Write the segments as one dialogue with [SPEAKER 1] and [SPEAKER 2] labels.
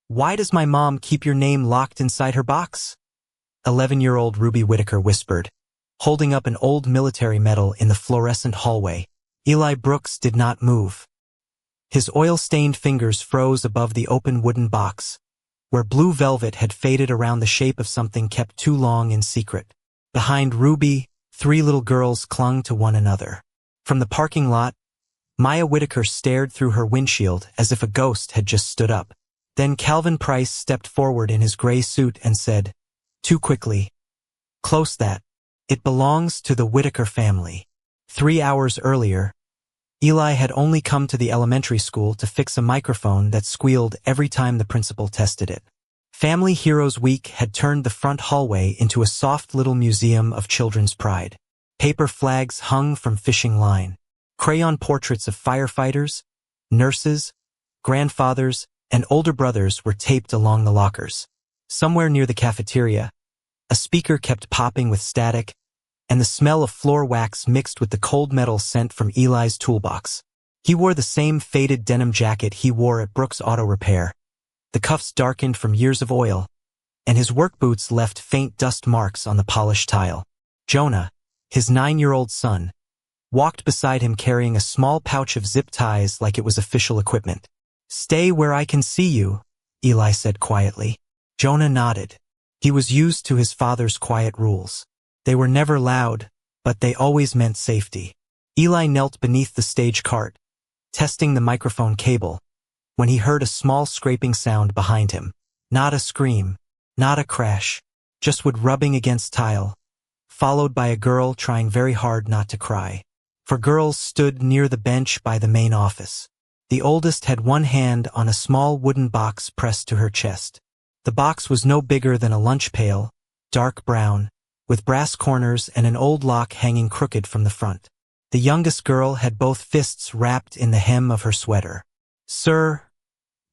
[SPEAKER 1] Why does my mom keep your name locked inside her box? 11-year-old Ruby Whitaker whispered, holding up an old military medal in the fluorescent hallway. Eli Brooks did not move. His oil-stained fingers froze above the open wooden box, where blue velvet had faded around the shape of something kept too long in secret. Behind Ruby, 3 little girls clung to one another. From the parking lot, Maya Whitaker stared through her windshield as if a ghost had just stood up. Then Calvin Price stepped forward in his gray suit and said, too quickly, "Close that. It belongs to the Whitaker family." 3 hours earlier, Eli had only come to the elementary school to fix a microphone that squealed every time the principal tested it. Family Heroes Week had turned the front hallway into a soft little museum of children's pride. Paper flags hung from fishing line. Crayon portraits of firefighters, nurses, grandfathers, and older brothers were taped along the lockers. Somewhere near the cafeteria, a speaker kept popping with static, and the smell of floor wax mixed with the cold metal sent from Eli's toolbox. He wore the same faded denim jacket he wore at Brooks Auto Repair. The cuffs darkened from years of oil, and his work boots left faint dust marks on the polished tile. Jonah, his 9-year-old son, walked beside him carrying a small pouch of zip ties like it was official equipment. "Stay where I can see you," Eli said quietly. Jonah nodded. He was used to his father's quiet rules. They were never loud, but they always meant safety. Eli knelt beneath the stage cart, testing the microphone cable, when he heard a small scraping sound behind him. Not a scream, not a crash, just wood rubbing against tile, followed by a girl trying very hard not to cry. 4 girls stood near the bench by the main office. The oldest had one hand on a small wooden box pressed to her chest. The box was no bigger than a lunch pail, dark brown, with brass corners and an old lock hanging crooked from the front. The youngest girl had both fists wrapped in the hem of her sweater. "Sir,"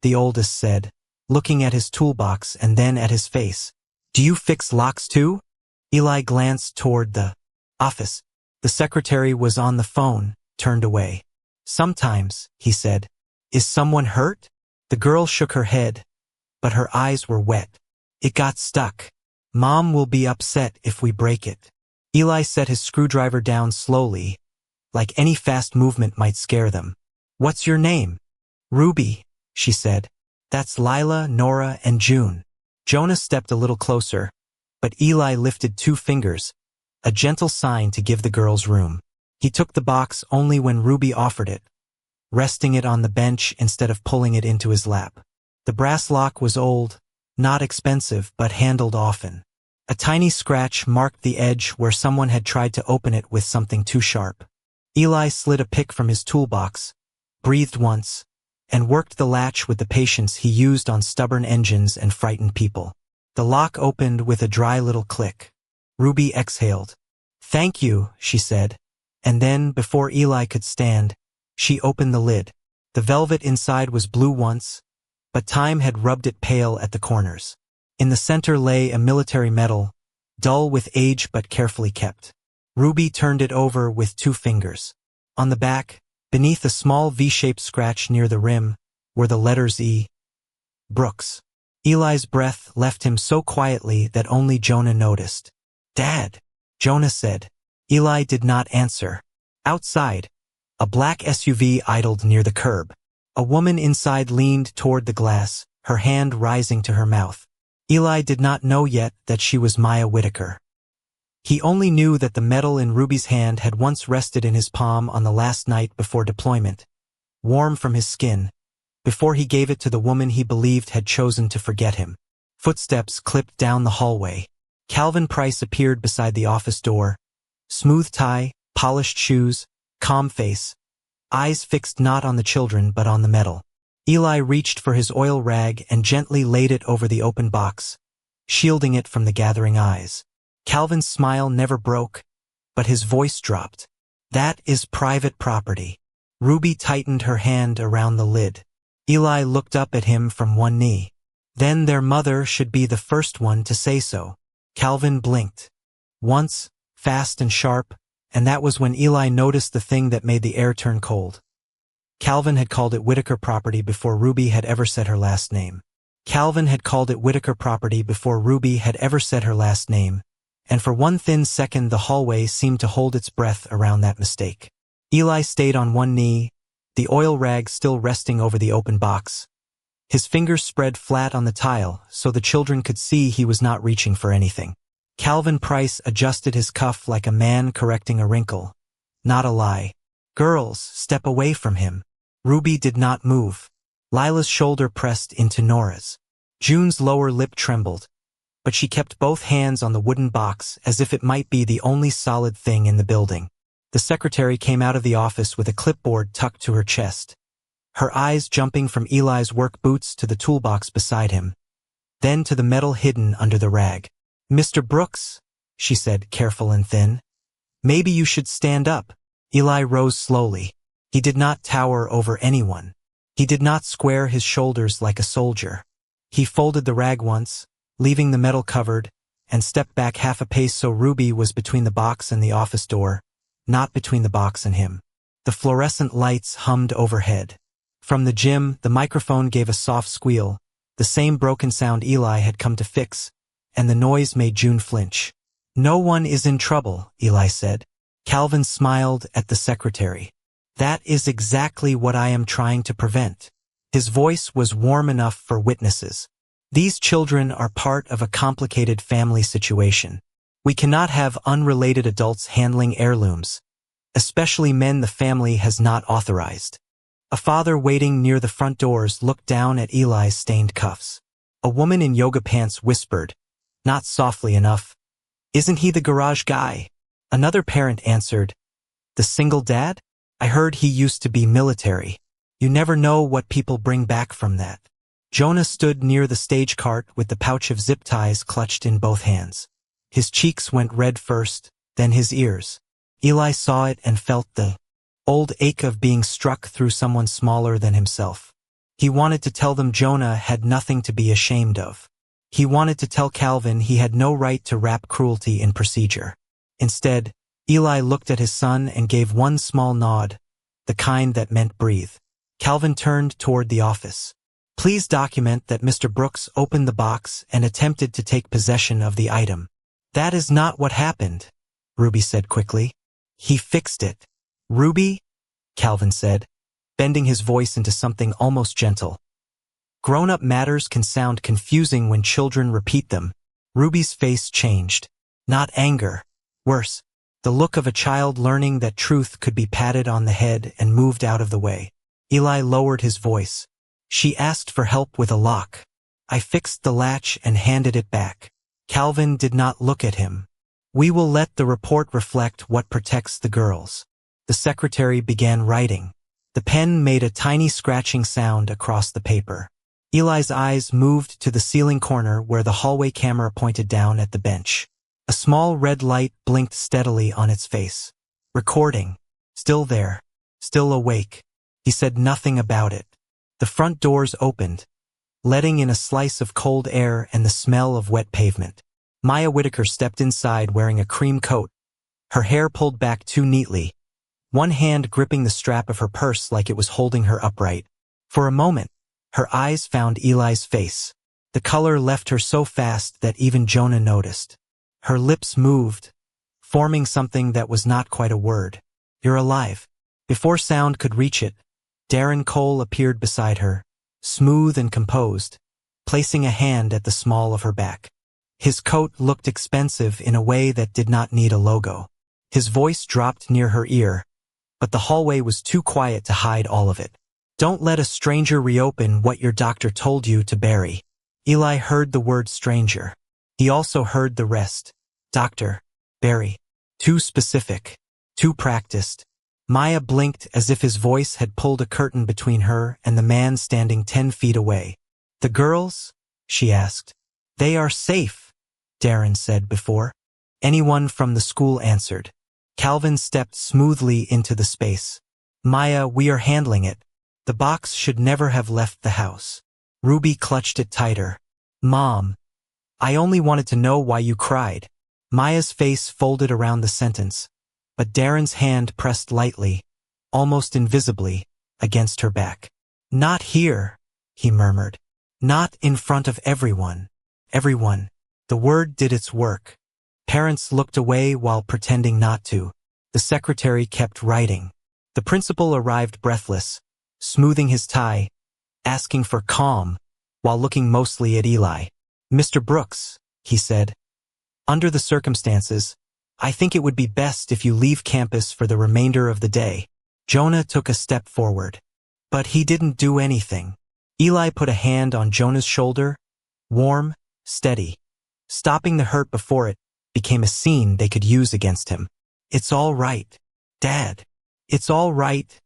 [SPEAKER 1] the oldest said, looking at his toolbox and then at his face, "do you fix locks too?" Eli glanced toward the office. The secretary was on the phone, turned away. "Sometimes," he said. "Is someone hurt?" The girl shook her head, but her eyes were wet. "It got stuck. Mom will be upset if we break it." Eli set his screwdriver down slowly, like any fast movement might scare them. "What's your name?" "Ruby," she said. "That's Lila, Nora, and June." Jonah stepped a little closer, but Eli lifted 2 fingers, a gentle sign to give the girls room. He took the box only when Ruby offered it, resting it on the bench instead of pulling it into his lap. The brass lock was old, not expensive, but handled often. A tiny scratch marked the edge where someone had tried to open it with something too sharp. Eli slid a pick from his toolbox, breathed once, and worked the latch with the patience he used on stubborn engines and frightened people. The lock opened with a dry little click. Ruby exhaled. "Thank you," she said, and then, before Eli could stand, she opened the lid. The velvet inside was blue once, but time had rubbed it pale at the corners. In the center lay a military medal, dull with age but carefully kept. Ruby turned it over with 2 fingers. On the back, beneath a small V-shaped scratch near the rim, were the letters E. Brooks. Eli's breath left him so quietly that only Jonah noticed. "Dad," Jonah said. Eli did not answer. Outside, a black SUV idled near the curb. A woman inside leaned toward the glass, her hand rising to her mouth. Eli did not know yet that she was Maya Whitaker. He only knew that the medal in Ruby's hand had once rested in his palm on the last night before deployment, warm from his skin, before he gave it to the woman he believed had chosen to forget him. Footsteps clipped down the hallway. Calvin Price appeared beside the office door, smooth tie, polished shoes, calm face, eyes fixed not on the children but on the medal. Eli reached for his oil rag and gently laid it over the open box, shielding it from the gathering eyes. Calvin's smile never broke, but his voice dropped. "That is private property." Ruby tightened her hand around the lid. Eli looked up at him from one knee. "Then their mother should be the first one to say so." Calvin blinked. Once, fast and sharp, and that was when Eli noticed the thing that made the air turn cold. Calvin had called it Whitaker property before Ruby had ever said her last name. Calvin had called it Whitaker property before Ruby had ever said her last name, and for one thin second the hallway seemed to hold its breath around that mistake. Eli stayed on one knee, the oil rag still resting over the open box. His fingers spread flat on the tile so the children could see he was not reaching for anything. Calvin Price adjusted his cuff like a man correcting a wrinkle. Not a lie. Girls, step away from him. Ruby did not move. Lila's shoulder pressed into Nora's. June's lower lip trembled, but she kept both hands on the wooden box as if it might be the only solid thing in the building. The secretary came out of the office with a clipboard tucked to her chest, her eyes jumping from Eli's work boots to the toolbox beside him, then to the metal hidden under the rag. "Mr. Brooks," she said, careful and thin, "maybe you should stand up." Eli rose slowly. He did not tower over anyone. He did not square his shoulders like a soldier. He folded the rag once, leaving the metal covered, and stepped back half a pace so Ruby was between the box and the office door, not between the box and him. The fluorescent lights hummed overhead. From the gym, the microphone gave a soft squeal, the same broken sound Eli had come to fix, and the noise made June flinch. "No one is in trouble," Eli said. Calvin smiled at the secretary. "That is exactly what I am trying to prevent." His voice was warm enough for witnesses. "These children are part of a complicated family situation. We cannot have unrelated adults handling heirlooms, especially men the family has not authorized." A father waiting near the front doors looked down at Eli's stained cuffs. A woman in yoga pants whispered, not softly enough, "Isn't he the garage guy?" Another parent answered, "The single dad? I heard he used to be military. You never know what people bring back from that." Jonah stood near the stage cart with the pouch of zip ties clutched in both hands. His cheeks went red first, then his ears. Eli saw it and felt the old ache of being struck through someone smaller than himself. He wanted to tell them Jonah had nothing to be ashamed of. He wanted to tell Calvin he had no right to wrap cruelty in procedure. Instead, Eli looked at his son and gave one small nod, the kind that meant breathe. Calvin turned toward the office. "Please document that Mr. Brooks opened the box and attempted to take possession of the item." "That is not what happened," Ruby said quickly. "He fixed it." "Ruby," Calvin said, bending his voice into something almost gentle. "Grown-up matters can sound confusing when children repeat them." Ruby's face changed. Not anger. Worse, the look of a child learning that truth could be patted on the head and moved out of the way. Eli lowered his voice. "She asked for help with a lock. I fixed the latch and handed it back." Calvin did not look at him. "We will let the report reflect what protects the girls." The secretary began writing. The pen made a tiny scratching sound across the paper. Eli's eyes moved to the ceiling corner where the hallway camera pointed down at the bench. A small red light blinked steadily on its face. Recording. Still there. Still awake. He said nothing about it. The front doors opened, letting in a slice of cold air and the smell of wet pavement. Maya Whitaker stepped inside wearing a cream coat, her hair pulled back too neatly, one hand gripping the strap of her purse like it was holding her upright. For a moment, her eyes found Eli's face. The color left her so fast that even Jonah noticed. Her lips moved, forming something that was not quite a word. "You're alive." Before sound could reach it, Darren Cole appeared beside her, smooth and composed, placing a hand at the small of her back. His coat looked expensive in a way that did not need a logo. His voice dropped near her ear, but the hallway was too quiet to hide all of it. "Don't let a stranger reopen what your doctor told you to bury." Eli heard the word stranger. He also heard the rest. Doctor. Bury. Too specific. Too practiced. Maya blinked as if his voice had pulled a curtain between her and the man standing 10 feet away. "The girls?" she asked. "They are safe," Darren said before. Anyone from the school answered. Calvin stepped smoothly into the space. "Maya, we are handling it. The box should never have left the house." Ruby clutched it tighter. "Mom, I only wanted to know why you cried." Maya's face folded around the sentence, but Darren's hand pressed lightly, almost invisibly, against her back. "Not here," he murmured. Not in front of everyone. Everyone. The word did its work. Parents looked away while pretending not to. The secretary kept writing. The principal arrived breathless, smoothing his tie, asking for calm, while looking mostly at Eli. "Mr. Brooks," he said, "under the circumstances, I think it would be best if you leave campus for the remainder of the day." Jonah took a step forward. But he didn't do anything. Eli put a hand on Jonah's shoulder, warm, steady. Stopping the hurt before it became a scene they could use against him. "It's all right, Dad. It's all right,"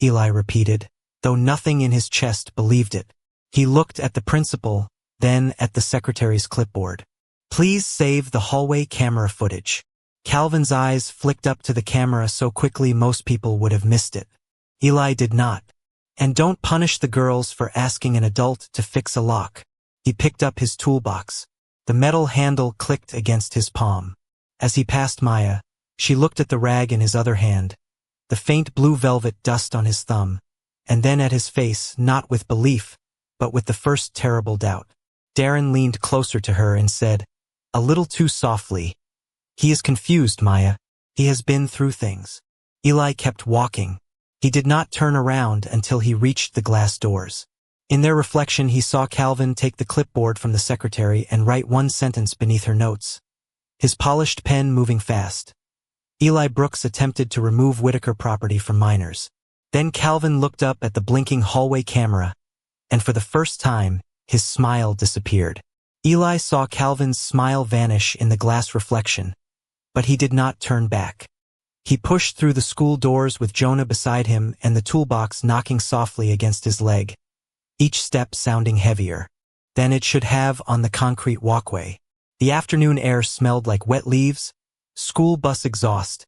[SPEAKER 1] Eli repeated, though nothing in his chest believed it. He looked at the principal, then at the secretary's clipboard. "Please save the hallway camera footage." Calvin's eyes flicked up to the camera so quickly most people would have missed it. Eli did not. "And don't punish the girls for asking an adult to fix a lock." He picked up his toolbox. The metal handle clicked against his palm. As he passed Maya, she looked at the rag in his other hand, the faint blue velvet dust on his thumb, and then at his face, not with belief, but with the first terrible doubt. Darren leaned closer to her and said, a little too softly, "He is confused, Maya. He has been through things." Eli kept walking. He did not turn around until he reached the glass doors. In their reflection, he saw Calvin take the clipboard from the secretary and write one sentence beneath her notes, his polished pen moving fast. Eli Brooks attempted to remove Whitaker property from minors. Then Calvin looked up at the blinking hallway camera, and for the first time, his smile disappeared. Eli saw Calvin's smile vanish in the glass reflection, but he did not turn back. He pushed through the school doors with Jonah beside him and the toolbox knocking softly against his leg, each step sounding heavier than it should have on the concrete walkway. The afternoon air smelled like wet leaves, school bus exhaust,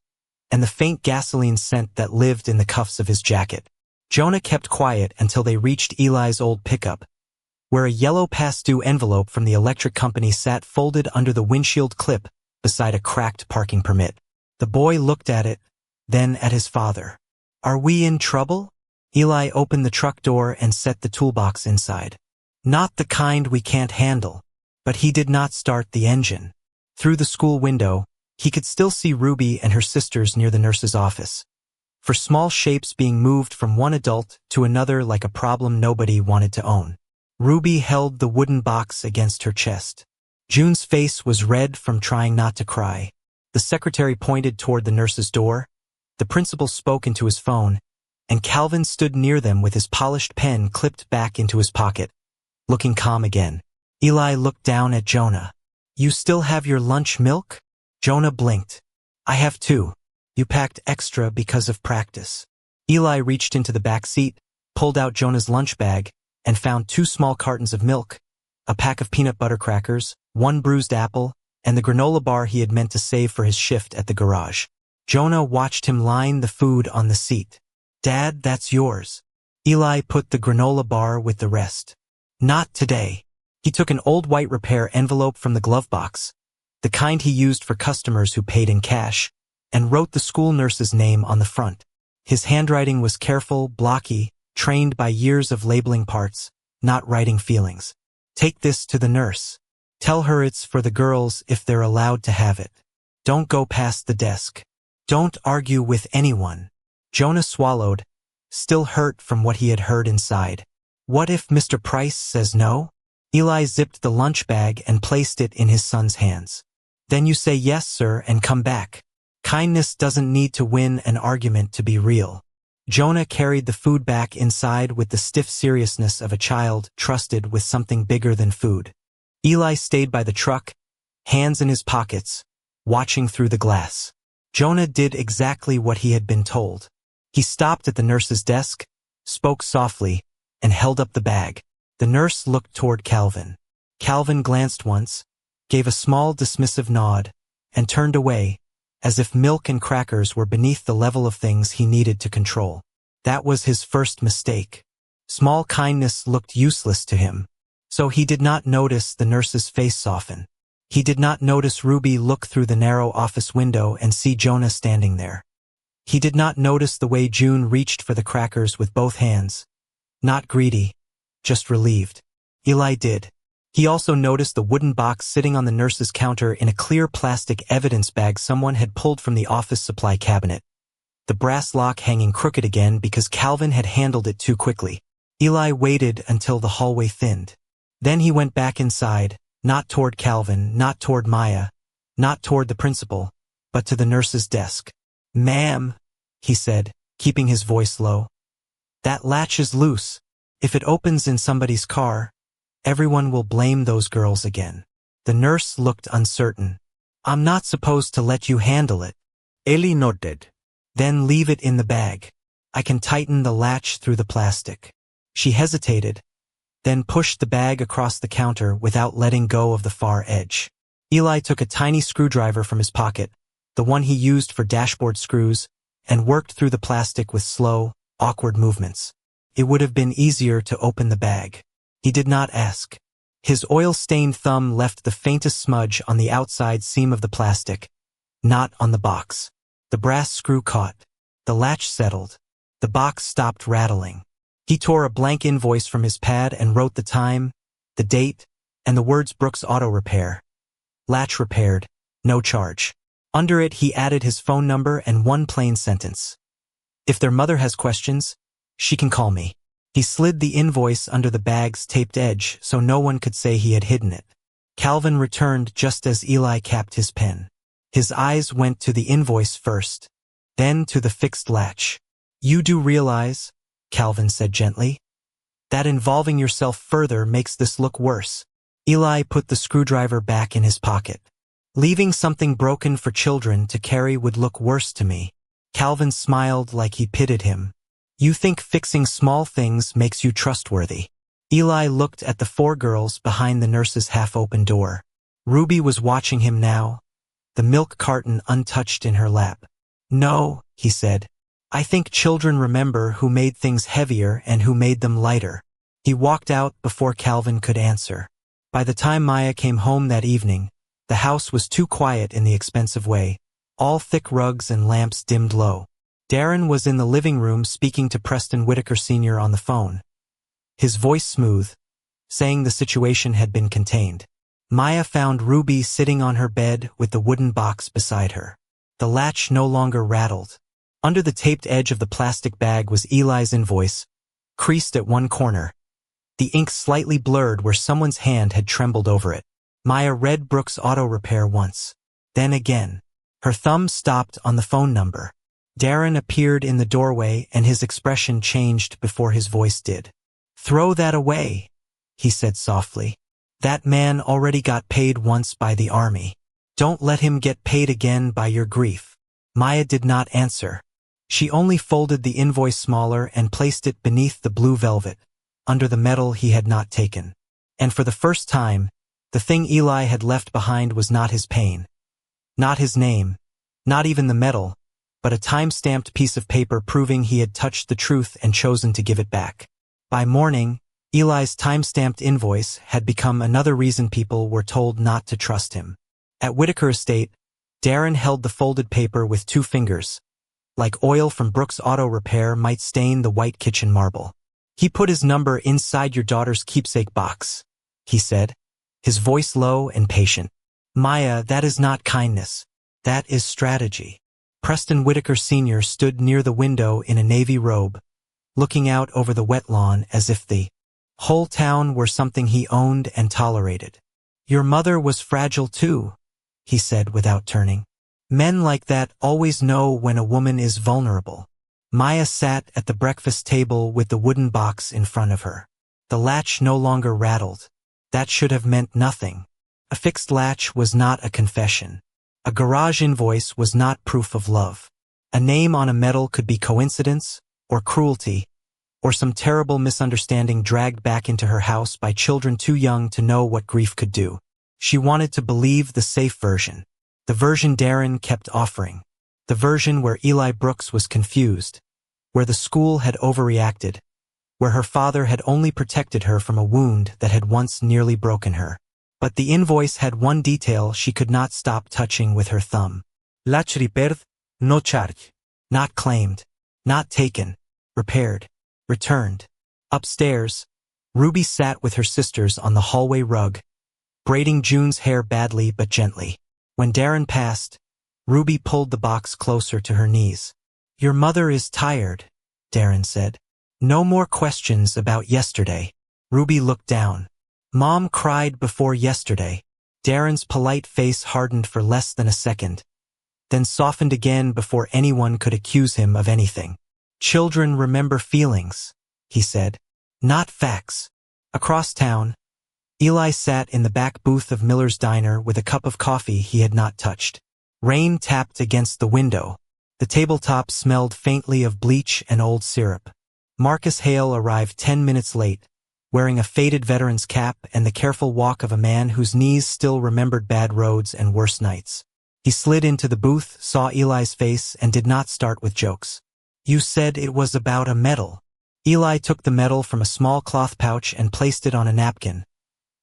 [SPEAKER 1] and the faint gasoline scent that lived in the cuffs of his jacket. Jonah kept quiet until they reached Eli's old pickup, where a yellow past-due envelope from the electric company sat folded under the windshield clip beside a cracked parking permit. The boy looked at it, then at his father. "Are we in trouble?" Eli opened the truck door and set the toolbox inside. "Not the kind we can't handle." But he did not start the engine. Through the school window, he could still see Ruby and her sisters near the nurse's office, for small shapes being moved from one adult to another like a problem nobody wanted to own. Ruby held the wooden box against her chest. June's face was red from trying not to cry. The secretary pointed toward the nurse's door. The principal spoke into his phone, and Calvin stood near them with his polished pen clipped back into his pocket, looking calm again. Eli looked down at Jonah. "You still have your lunch milk?" Jonah blinked. "I have two. You packed extra because of practice." Eli reached into the back seat, pulled out Jonah's lunch bag, and found 2 small cartons of milk, a pack of peanut butter crackers, 1 bruised apple, and the granola bar he had meant to save for his shift at the garage. Jonah watched him line the food on the seat. "Dad, that's yours." Eli put the granola bar with the rest. "Not today." He took an old white repair envelope from the glove box, the kind he used for customers who paid in cash, and wrote the school nurse's name on the front. His handwriting was careful, blocky, trained by years of labeling parts, not writing feelings. "Take this to the nurse. Tell her it's for the girls if they're allowed to have it. Don't go past the desk. Don't argue with anyone." Jonah swallowed, still hurt from what he had heard inside. "What if Mr. Price says no?" Eli zipped the lunch bag and placed it in his son's hands. "Then you say yes, sir, and come back. Kindness doesn't need to win an argument to be real." Jonah carried the food back inside with the stiff seriousness of a child trusted with something bigger than food. Eli stayed by the truck, hands in his pockets, watching through the glass. Jonah did exactly what he had been told. He stopped at the nurse's desk, spoke softly, and held up the bag. The nurse looked toward Calvin. Calvin glanced once, gave a small dismissive nod, and turned away, as if milk and crackers were beneath the level of things he needed to control. That was his first mistake. Small kindness looked useless to him, so he did not notice the nurse's face soften. He did not notice Ruby look through the narrow office window and see Jonah standing there. He did not notice the way June reached for the crackers with both hands. Not greedy, just relieved. Eli did. He also noticed the wooden box sitting on the nurse's counter in a clear plastic evidence bag someone had pulled from the office supply cabinet. The brass lock hanging crooked again because Calvin had handled it too quickly. Eli waited until the hallway thinned. Then he went back inside, not toward Calvin, not toward Maya, not toward the principal, but to the nurse's desk. "Ma'am," he said, keeping his voice low. "That latch is loose. If it opens in somebody's car, everyone will blame those girls again." The nurse looked uncertain. "I'm not supposed to let you handle it."
[SPEAKER 2] Ellie nodded.
[SPEAKER 1] "Then leave it in the bag. I can tighten the latch through the plastic." She hesitated, then pushed the bag across the counter without letting go of the far edge. Eli took a tiny screwdriver from his pocket, the one he used for dashboard screws, and worked through the plastic with slow, awkward movements. It would have been easier to open the bag. He did not ask. His oil-stained thumb left the faintest smudge on the outside seam of the plastic, not on the box. The brass screw caught. The latch settled. The box stopped rattling. He tore a blank invoice from his pad and wrote the time, the date, and the words Brooks Auto Repair. Latch repaired. No charge. Under it he added his phone number and one plain sentence. "If their mother has questions, she can call me." He slid the invoice under the bag's taped edge so no one could say he had hidden it. Calvin returned just as Eli capped his pen. His eyes went to the invoice first, then to the fixed latch. "You do realize," Calvin said gently, "that involving yourself further makes this look worse." Eli put the screwdriver back in his pocket. "Leaving something broken for children to carry would look worse to me." Calvin smiled like he pitied him. "You think fixing small things makes you trustworthy." Eli looked at the four girls behind the nurse's half-open door. Ruby was watching him now, the milk carton untouched in her lap. "No," he said. "I think children remember who made things heavier and who made them lighter." He walked out before Calvin could answer. By the time Maya came home that evening, the house was too quiet in the expensive way, all thick rugs and lamps dimmed low. Darren was in the living room speaking to Preston Whitaker Sr. on the phone, his voice smooth, saying the situation had been contained. Maya found Ruby sitting on her bed with the wooden box beside her. The latch no longer rattled. Under the taped edge of the plastic bag was Eli's invoice, creased at one corner, the ink slightly blurred where someone's hand had trembled over it. Maya read Brooks Auto Repair once, then again. Her thumb stopped on the phone number. Darren appeared in the doorway and his expression changed before his voice did. "Throw that away," he said softly. "That man already got paid once by the army. Don't let him get paid again by your grief." Maya did not answer. She only folded the invoice smaller and placed it beneath the blue velvet, under the metal he had not taken. And for the first time, the thing Eli had left behind was not his pain, not his name, not even the metal, but a time-stamped piece of paper proving he had touched the truth and chosen to give it back. By morning, Eli's time-stamped invoice had become another reason people were told not to trust him. At Whitaker Estate, Darren held the folded paper with 2 fingers, like oil from Brooks Auto Repair might stain the white kitchen marble. "He put his number inside your daughter's keepsake box," he said, his voice low and patient. "Maya, that is not kindness. That is strategy." Preston Whitaker Sr. stood near the window in a navy robe, looking out over the wet lawn as if the whole town were something he owned and tolerated. "Your mother was fragile too," he said without turning. "Men like that always know when a woman is vulnerable." Maya sat at the breakfast table with the wooden box in front of her. The latch no longer rattled. That should have meant nothing. A fixed latch was not a confession. A garage invoice was not proof of love. A name on a medal could be coincidence, or cruelty, or some terrible misunderstanding dragged back into her house by children too young to know what grief could do. She wanted to believe the safe version. The version Darren kept offering. The version where Eli Brooks was confused, where the school had overreacted, where her father had only protected her from a wound that had once nearly broken her. But the invoice had one detail she could not stop touching with her thumb. "Latch repaired, no charge." Not claimed, not taken, repaired, returned. Upstairs, Ruby sat with her sisters on the hallway rug, braiding June's hair badly but gently. When Darren passed, Ruby pulled the box closer to her knees. "Your mother is tired," Darren said. "No more questions about yesterday." Ruby looked down. "Mom cried before yesterday." Darren's polite face hardened for less than a second, then softened again before anyone could accuse him of anything. "Children remember feelings," he said, "not facts." Across town, Eli sat in the back booth of Miller's Diner with a cup of coffee he had not touched. Rain tapped against the window. The tabletop smelled faintly of bleach and old syrup. Marcus Hale arrived 10 minutes late, wearing a faded veteran's cap and the careful walk of a man whose knees still remembered bad roads and worse nights. He slid into the booth, saw Eli's face, and did not start with jokes. "You said it was about a medal." Eli took the medal from a small cloth pouch and placed it on a napkin,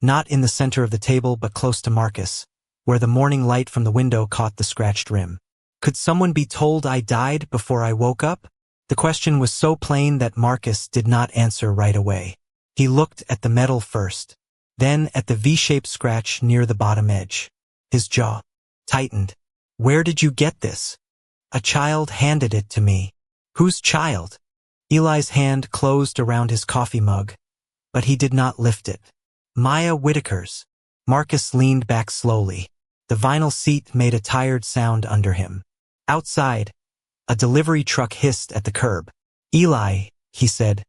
[SPEAKER 1] not in the center of the table but close to Marcus, where the morning light from the window caught the scratched rim. "Could someone be told I died before I woke up?" The question was so plain that Marcus did not answer right away. He looked at the medal first, then at the V-shaped scratch near the bottom edge. His jaw tightened. "Where did you get this?" "A child handed it to me." "Whose child?" Eli's hand closed around his coffee mug, but he did not lift it. "Maya Whitaker's." Marcus leaned back slowly. The vinyl seat made a tired sound under him. Outside, a delivery truck hissed at the curb. "Eli," he said,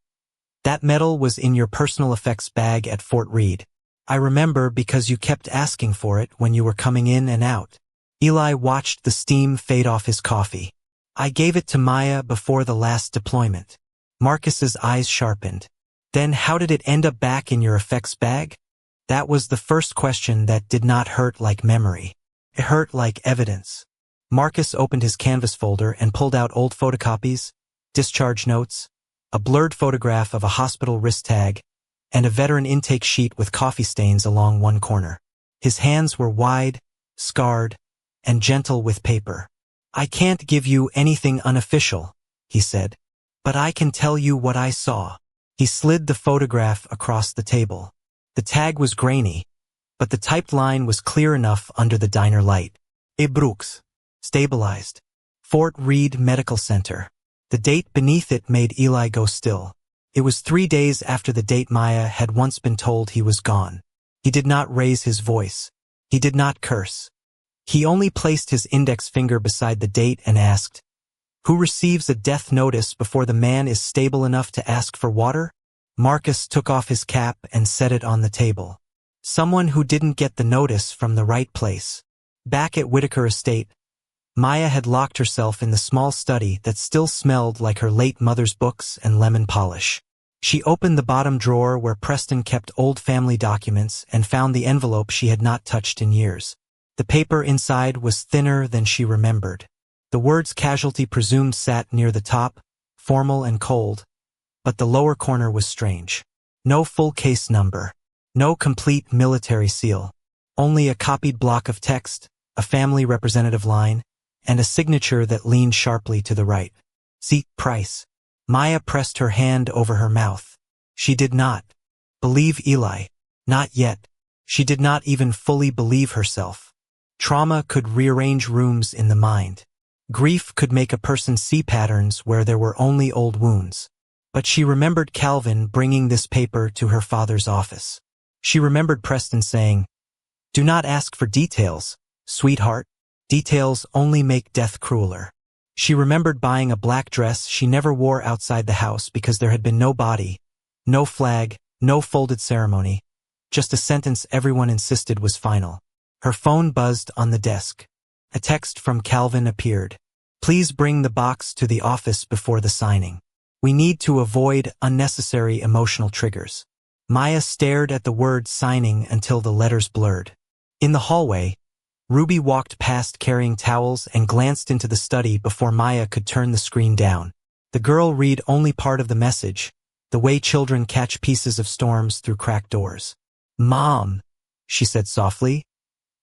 [SPEAKER 1] "that medal was in your personal effects bag at Fort Reed. I remember because you kept asking for it when you were coming in and out." Eli watched the steam fade off his coffee. "I gave it to Maya before the last deployment." Marcus's eyes sharpened. "Then how did it end up back in your effects bag?" That was the first question that did not hurt like memory. It hurt like evidence. Marcus opened his canvas folder and pulled out old photocopies, discharge notes, a blurred photograph of a hospital wrist tag, and a veteran intake sheet with coffee stains along one corner. His hands were wide, scarred, and gentle with paper. "I can't give you anything unofficial," he said, "but I can tell you what I saw." He slid the photograph across the table. The tag was grainy, but the typed line was clear enough under the diner light. "E. Brooks. Stabilized. Fort Reed Medical Center." The date beneath it made Eli go still. It was 3 days after the date Maya had once been told he was gone. He did not raise his voice. He did not curse. He only placed his index finger beside the date and asked, "Who receives a death notice before the man is stable enough to ask for water?" Marcus took off his cap and set it on the table. "Someone who didn't get the notice from the right place." Back at Whitaker Estate, Maya had locked herself in the small study that still smelled like her late mother's books and lemon polish. She opened the bottom drawer where Preston kept old family documents and found the envelope she had not touched in years. The paper inside was thinner than she remembered. The words "Casualty Presumed" sat near the top, formal and cold, but the lower corner was strange. No full case number. No complete military seal. Only a copied block of text, a family representative line, and a signature that leaned sharply to the right. "See, Price." Maya pressed her hand over her mouth. She did not believe Eli. Not yet. She did not even fully believe herself. Trauma could rearrange rooms in the mind. Grief could make a person see patterns where there were only old wounds. But she remembered Calvin bringing this paper to her father's office. She remembered Preston saying, "Do not ask for details, sweetheart. Details only make death crueler." She remembered buying a black dress she never wore outside the house because there had been no body, no flag, no folded ceremony, just a sentence everyone insisted was final. Her phone buzzed on the desk. A text from Calvin appeared. "Please bring the box to the office before the signing. We need to avoid unnecessary emotional triggers." Maya stared at the word "signing" until the letters blurred. In the hallway, Ruby walked past carrying towels and glanced into the study before Maya could turn the screen down. The girl read only part of the message, the way children catch pieces of storms through cracked doors. "Mom," she said softly,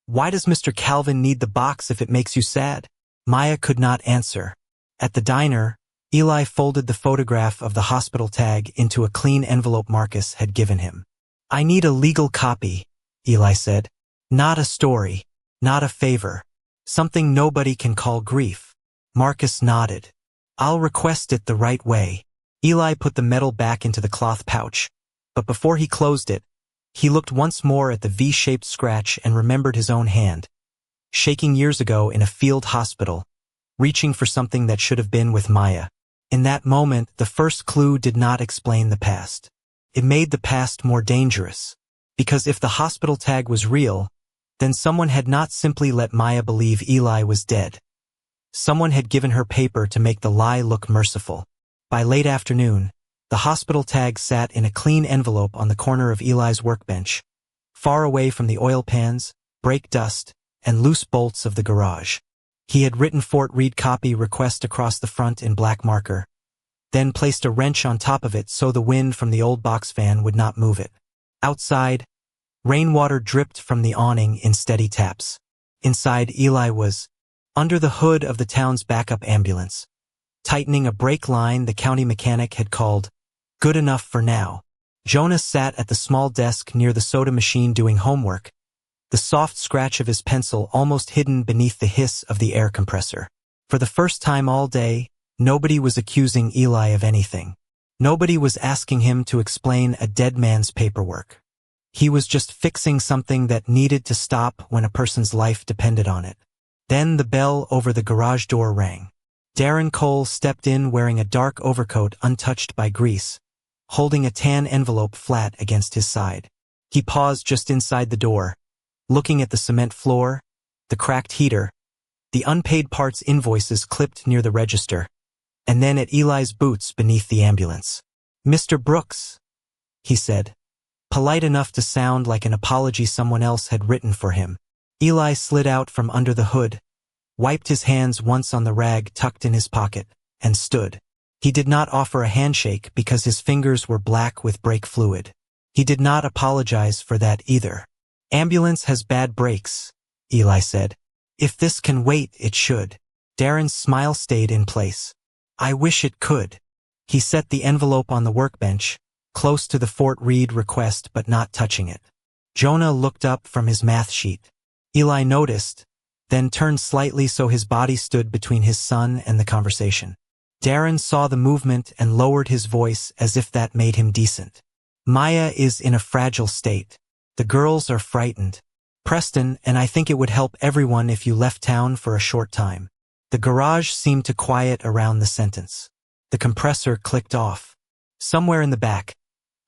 [SPEAKER 1] "why does Mr. Calvin need the box if it makes you sad?" Maya could not answer. At the diner, Eli folded the photograph of the hospital tag into a clean envelope Marcus had given him. "I need a legal copy," Eli said. "Not a story. Not a favor. Something nobody can call grief." Marcus nodded. "I'll request it the right way." Eli put the medal back into the cloth pouch, but before he closed it, he looked once more at the V-shaped scratch and remembered his own hand, shaking years ago in a field hospital, reaching for something that should have been with Maya. In that moment, the first clue did not explain the past. It made the past more dangerous, because if the hospital tag was real, then someone had not simply let Maya believe Eli was dead. Someone had given her paper to make the lie look merciful. By late afternoon, the hospital tag sat in a clean envelope on the corner of Eli's workbench, far away from the oil pans, brake dust, and loose bolts of the garage. He had written Fort Reed copy request across the front in black marker, then placed a wrench on top of it so the wind from the old box fan would not move it. Outside, rainwater dripped from the awning in steady taps. Inside, Eli was under the hood of the town's backup ambulance, tightening a brake line the county mechanic had called good enough for now. Jonah sat at the small desk near the soda machine doing homework, the soft scratch of his pencil almost hidden beneath the hiss of the air compressor. For the first time all day, nobody was accusing Eli of anything. Nobody was asking him to explain a dead man's paperwork. He was just fixing something that needed to stop when a person's life depended on it. Then the bell over the garage door rang. Darren Cole stepped in wearing a dark overcoat untouched by grease, holding a tan envelope flat against his side. He paused just inside the door, looking at the cement floor, the cracked heater, the unpaid parts invoices clipped near the register, and then at Eli's boots beneath the ambulance. "Mr. Brooks," he said, polite enough to sound like an apology someone else had written for him. Eli slid out from under the hood, wiped his hands once on the rag tucked in his pocket, and stood. He did not offer a handshake because his fingers were black with brake fluid. He did not apologize for that either. "Ambulance has bad brakes," Eli said. "If this can wait, it should." Darren's smile stayed in place. "I wish it could." He set the envelope on the workbench, close to the Fort Reed request but not touching it. Jonah looked up from his math sheet. Eli noticed, then turned slightly so his body stood between his son and the conversation. Darren saw the movement and lowered his voice as if that made him decent. "Maya is in a fragile state. The girls are frightened. Preston, and I think it would help everyone if you left town for a short time." The garage seemed to quiet around the sentence. The compressor clicked off. Somewhere in the back,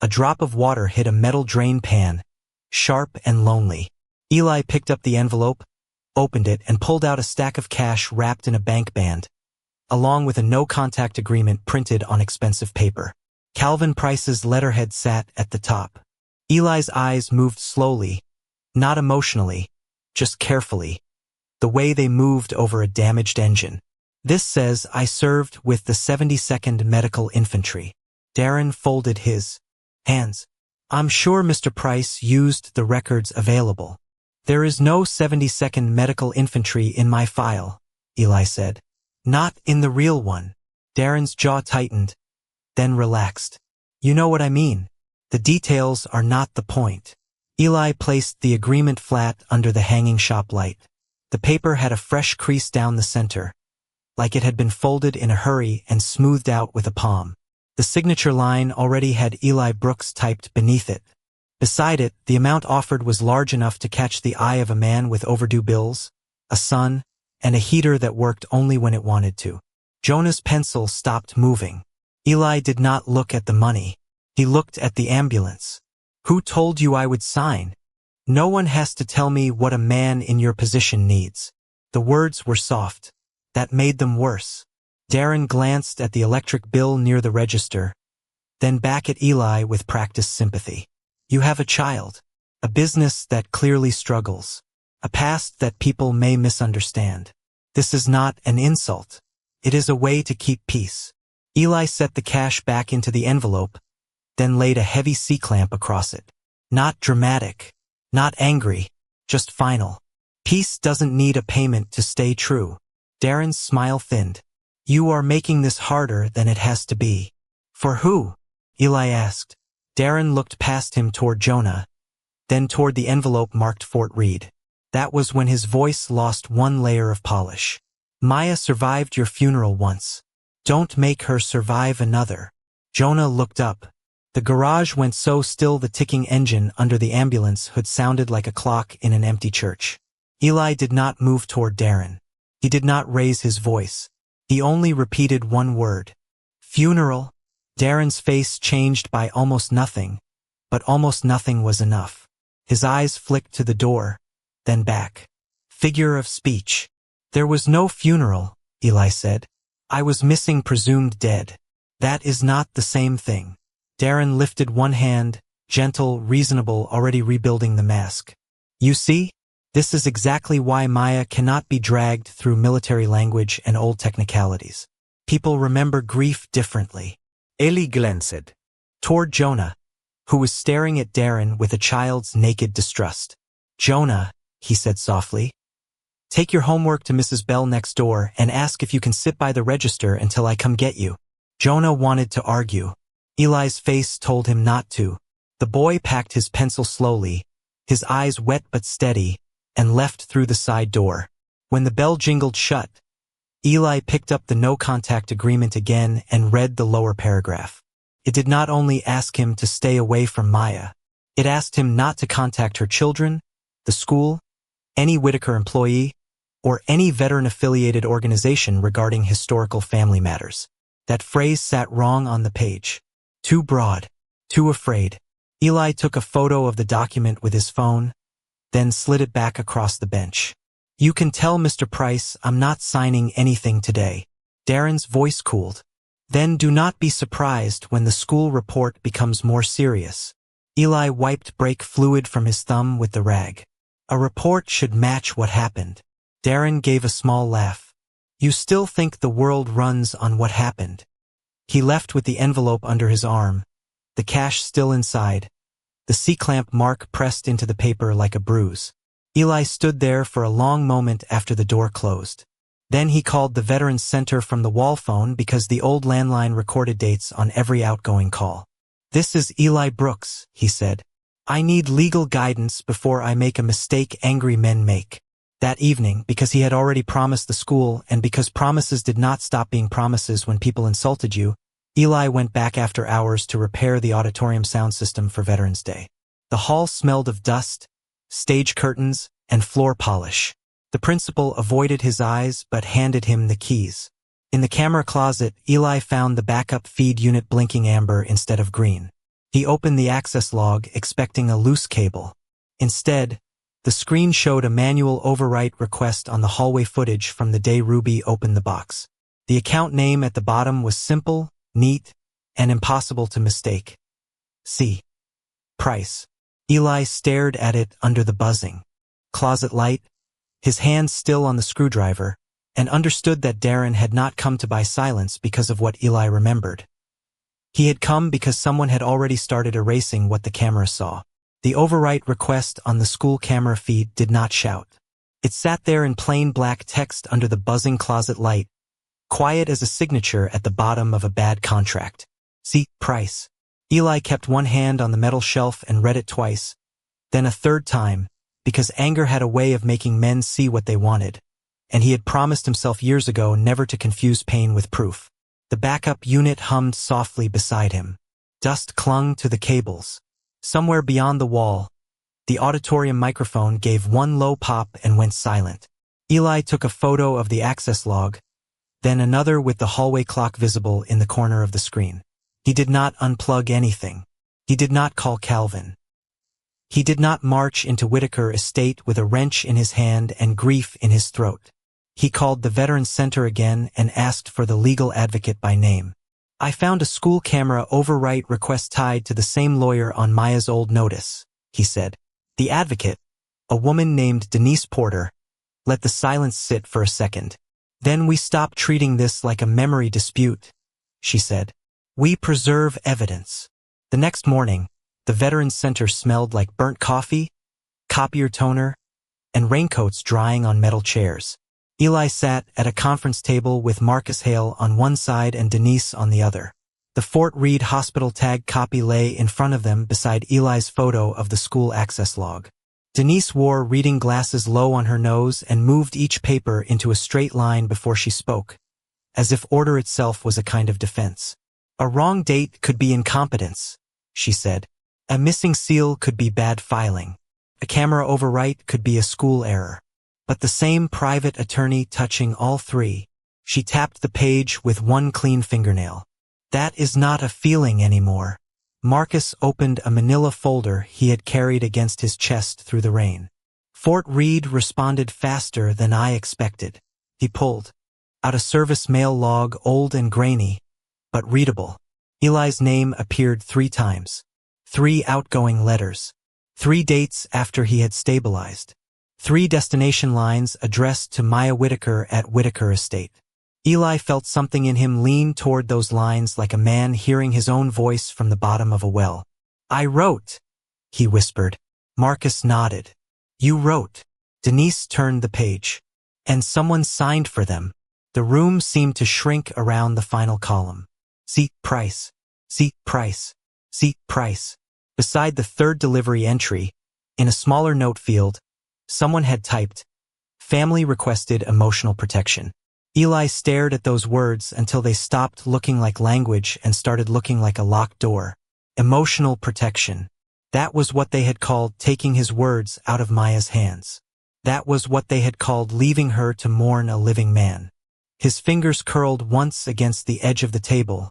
[SPEAKER 1] a drop of water hit a metal drain pan, sharp and lonely. Eli picked up the envelope, opened it, and pulled out a stack of cash wrapped in a bank band, along with a no-contact agreement printed on expensive paper. Calvin Price's letterhead sat at the top. Eli's eyes moved slowly, not emotionally, just carefully, the way they moved over a damaged engine. "This says I served with the 72nd Medical Infantry." Darren folded his hands. "I'm sure Mr. Price used the records available." "There is no 72nd Medical Infantry in my file," Eli said. "Not in the real one." Darren's jaw tightened, then relaxed. "You know what I mean. The details are not the point." Eli placed the agreement flat under the hanging shop light. The paper had a fresh crease down the center, like it had been folded in a hurry and smoothed out with a palm. The signature line already had Eli Brooks typed beneath it. Beside it, the amount offered was large enough to catch the eye of a man with overdue bills, a son, and a heater that worked only when it wanted to. Jonah's pencil stopped moving. Eli did not look at the money. He looked at the ambulance. "Who told you I would sign? No one has to tell me what a man in your position needs." The words were soft. That made them worse. Darren glanced at the electric bill near the register, then back at Eli with practiced sympathy. "You have a child, a business that clearly struggles, a past that people may misunderstand. This is not an insult. It is a way to keep peace." Eli set the cash back into the envelope, then laid a heavy C-clamp across it. Not dramatic, not angry, just final. Peace doesn't need a payment to stay true. Darren's smile thinned. You are making this harder than it has to be. For who? Eli asked. Darren looked past him toward Jonah, then toward the envelope marked Fort Reed. That was when his voice lost one layer of polish. Maya survived your funeral once. Don't make her survive another. Jonah looked up. The garage went so still the ticking engine under the ambulance hood sounded like a clock in an empty church. Eli did not move toward Darren. He did not raise his voice. He only repeated one word. Funeral. Darren's face changed by almost nothing, but almost nothing was enough. His eyes flicked to the door, then back. Figure of speech. There was no funeral, Eli said. I was missing presumed dead. That is not the same thing. Darren lifted one hand, gentle, reasonable, already rebuilding the mask. You see? This is exactly why Maya cannot be dragged through military language and old technicalities. People remember grief differently. Eli glanced toward Jonah, who was staring at Darren with a child's naked distrust. Jonah, he said softly, take your homework to Mrs. Bell next door and ask if you can sit by the register until I come get you. Jonah wanted to argue. Eli's face told him not to. The boy packed his pencil slowly, his eyes wet but steady, and left through the side door. When the bell jingled shut, Eli picked up the no-contact agreement again and read the lower paragraph. It did not only ask him to stay away from Maya. It asked him not to contact her children, the school, any Whitaker employee, or any veteran-affiliated organization regarding historical family matters. That phrase sat wrong on the page. Too broad. Too afraid. Eli took a photo of the document with his phone, then slid it back across the bench. You can tell Mr. Price I'm not signing anything today. Darren's voice cooled. Then do not be surprised when the school report becomes more serious. Eli wiped brake fluid from his thumb with the rag. A report should match what happened. Darren gave a small laugh. You still think the world runs on what happened? He left with the envelope under his arm, the cash still inside, the C-clamp mark pressed into the paper like a bruise. Eli stood there for a long moment after the door closed. Then he called the Veterans Center from the wall phone because the old landline recorded dates on every outgoing call. This is Eli Brooks, he said. I need legal guidance before I make a mistake angry men make. That evening, because he had already promised the school and because promises did not stop being promises when people insulted you, Eli went back after hours to repair the auditorium sound system for Veterans Day. The hall smelled of dust, stage curtains, and floor polish. The principal avoided his eyes but handed him the keys. In the camera closet, Eli found the backup feed unit blinking amber instead of green. He opened the access log expecting a loose cable. Instead, the screen showed a manual overwrite request on the hallway footage from the day Ruby opened the box. The account name at the bottom was simple, neat, and impossible to mistake. C. Price. Eli stared at it under the buzzing. Closet light, his hand still on the screwdriver, and understood that Darren had not come to buy silence because of what Eli remembered. He had come because someone had already started erasing what the camera saw. The overwrite request on the school camera feed did not shout. It sat there in plain black text under the buzzing closet light, quiet as a signature at the bottom of a bad contract. See, Price. Eli kept one hand on the metal shelf and read it twice, then a third time, because anger had a way of making men see what they wanted, and he had promised himself years ago never to confuse pain with proof. The backup unit hummed softly beside him. Dust clung to the cables. Somewhere beyond the wall, the auditorium microphone gave one low pop and went silent. Eli took a photo of the access log, then another with the hallway clock visible in the corner of the screen. He did not unplug anything. He did not call Calvin. He did not march into Whitaker Estate with a wrench in his hand and grief in his throat. He called the Veterans Center again and asked for the legal advocate by name. I found a school camera overwrite request tied to the same lawyer on Maya's old notice, he said. The advocate, a woman named Denise Porter, let the silence sit for a second. Then we stopped treating this like a memory dispute, she said. We preserve evidence. The next morning, the Veterans Center smelled like burnt coffee, copier toner, and raincoats drying on metal chairs. Eli sat at a conference table with Marcus Hale on one side and Denise on the other. The Fort Reed hospital tag copy lay in front of them beside Eli's photo of the school access log. Denise wore reading glasses low on her nose and moved each paper into a straight line before she spoke, as if order itself was a kind of defense. A wrong date could be incompetence, she said. A missing seal could be bad filing. A camera overwrite could be a school error. But the same private attorney touching all three. She tapped the page with one clean fingernail. That is not a feeling anymore. Marcus opened a manila folder he had carried against his chest through the rain. Fort Reed responded faster than I expected. He pulled out a service mail log, old and grainy, but readable. Eli's name appeared 3 times. 3 outgoing letters. 3 dates after he had stabilized. 3 destination lines addressed to Maya Whitaker at Whitaker Estate. Eli felt something in him lean toward those lines like a man hearing his own voice from the bottom of a well. I wrote, he whispered. Marcus nodded. You wrote. Denise turned the page. And someone signed for them. The room seemed to shrink around the final column. Seat price. Seat price. Seat price. Beside the 3rd delivery entry, in a smaller note field, someone had typed, Family requested emotional protection. Eli stared at those words until they stopped looking like language and started looking like a locked door. Emotional protection. That was what they had called taking his words out of Maya's hands. That was what they had called leaving her to mourn a living man. His fingers curled once against the edge of the table,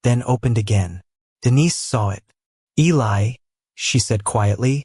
[SPEAKER 1] then opened again. Denise saw it. Eli, she said quietly,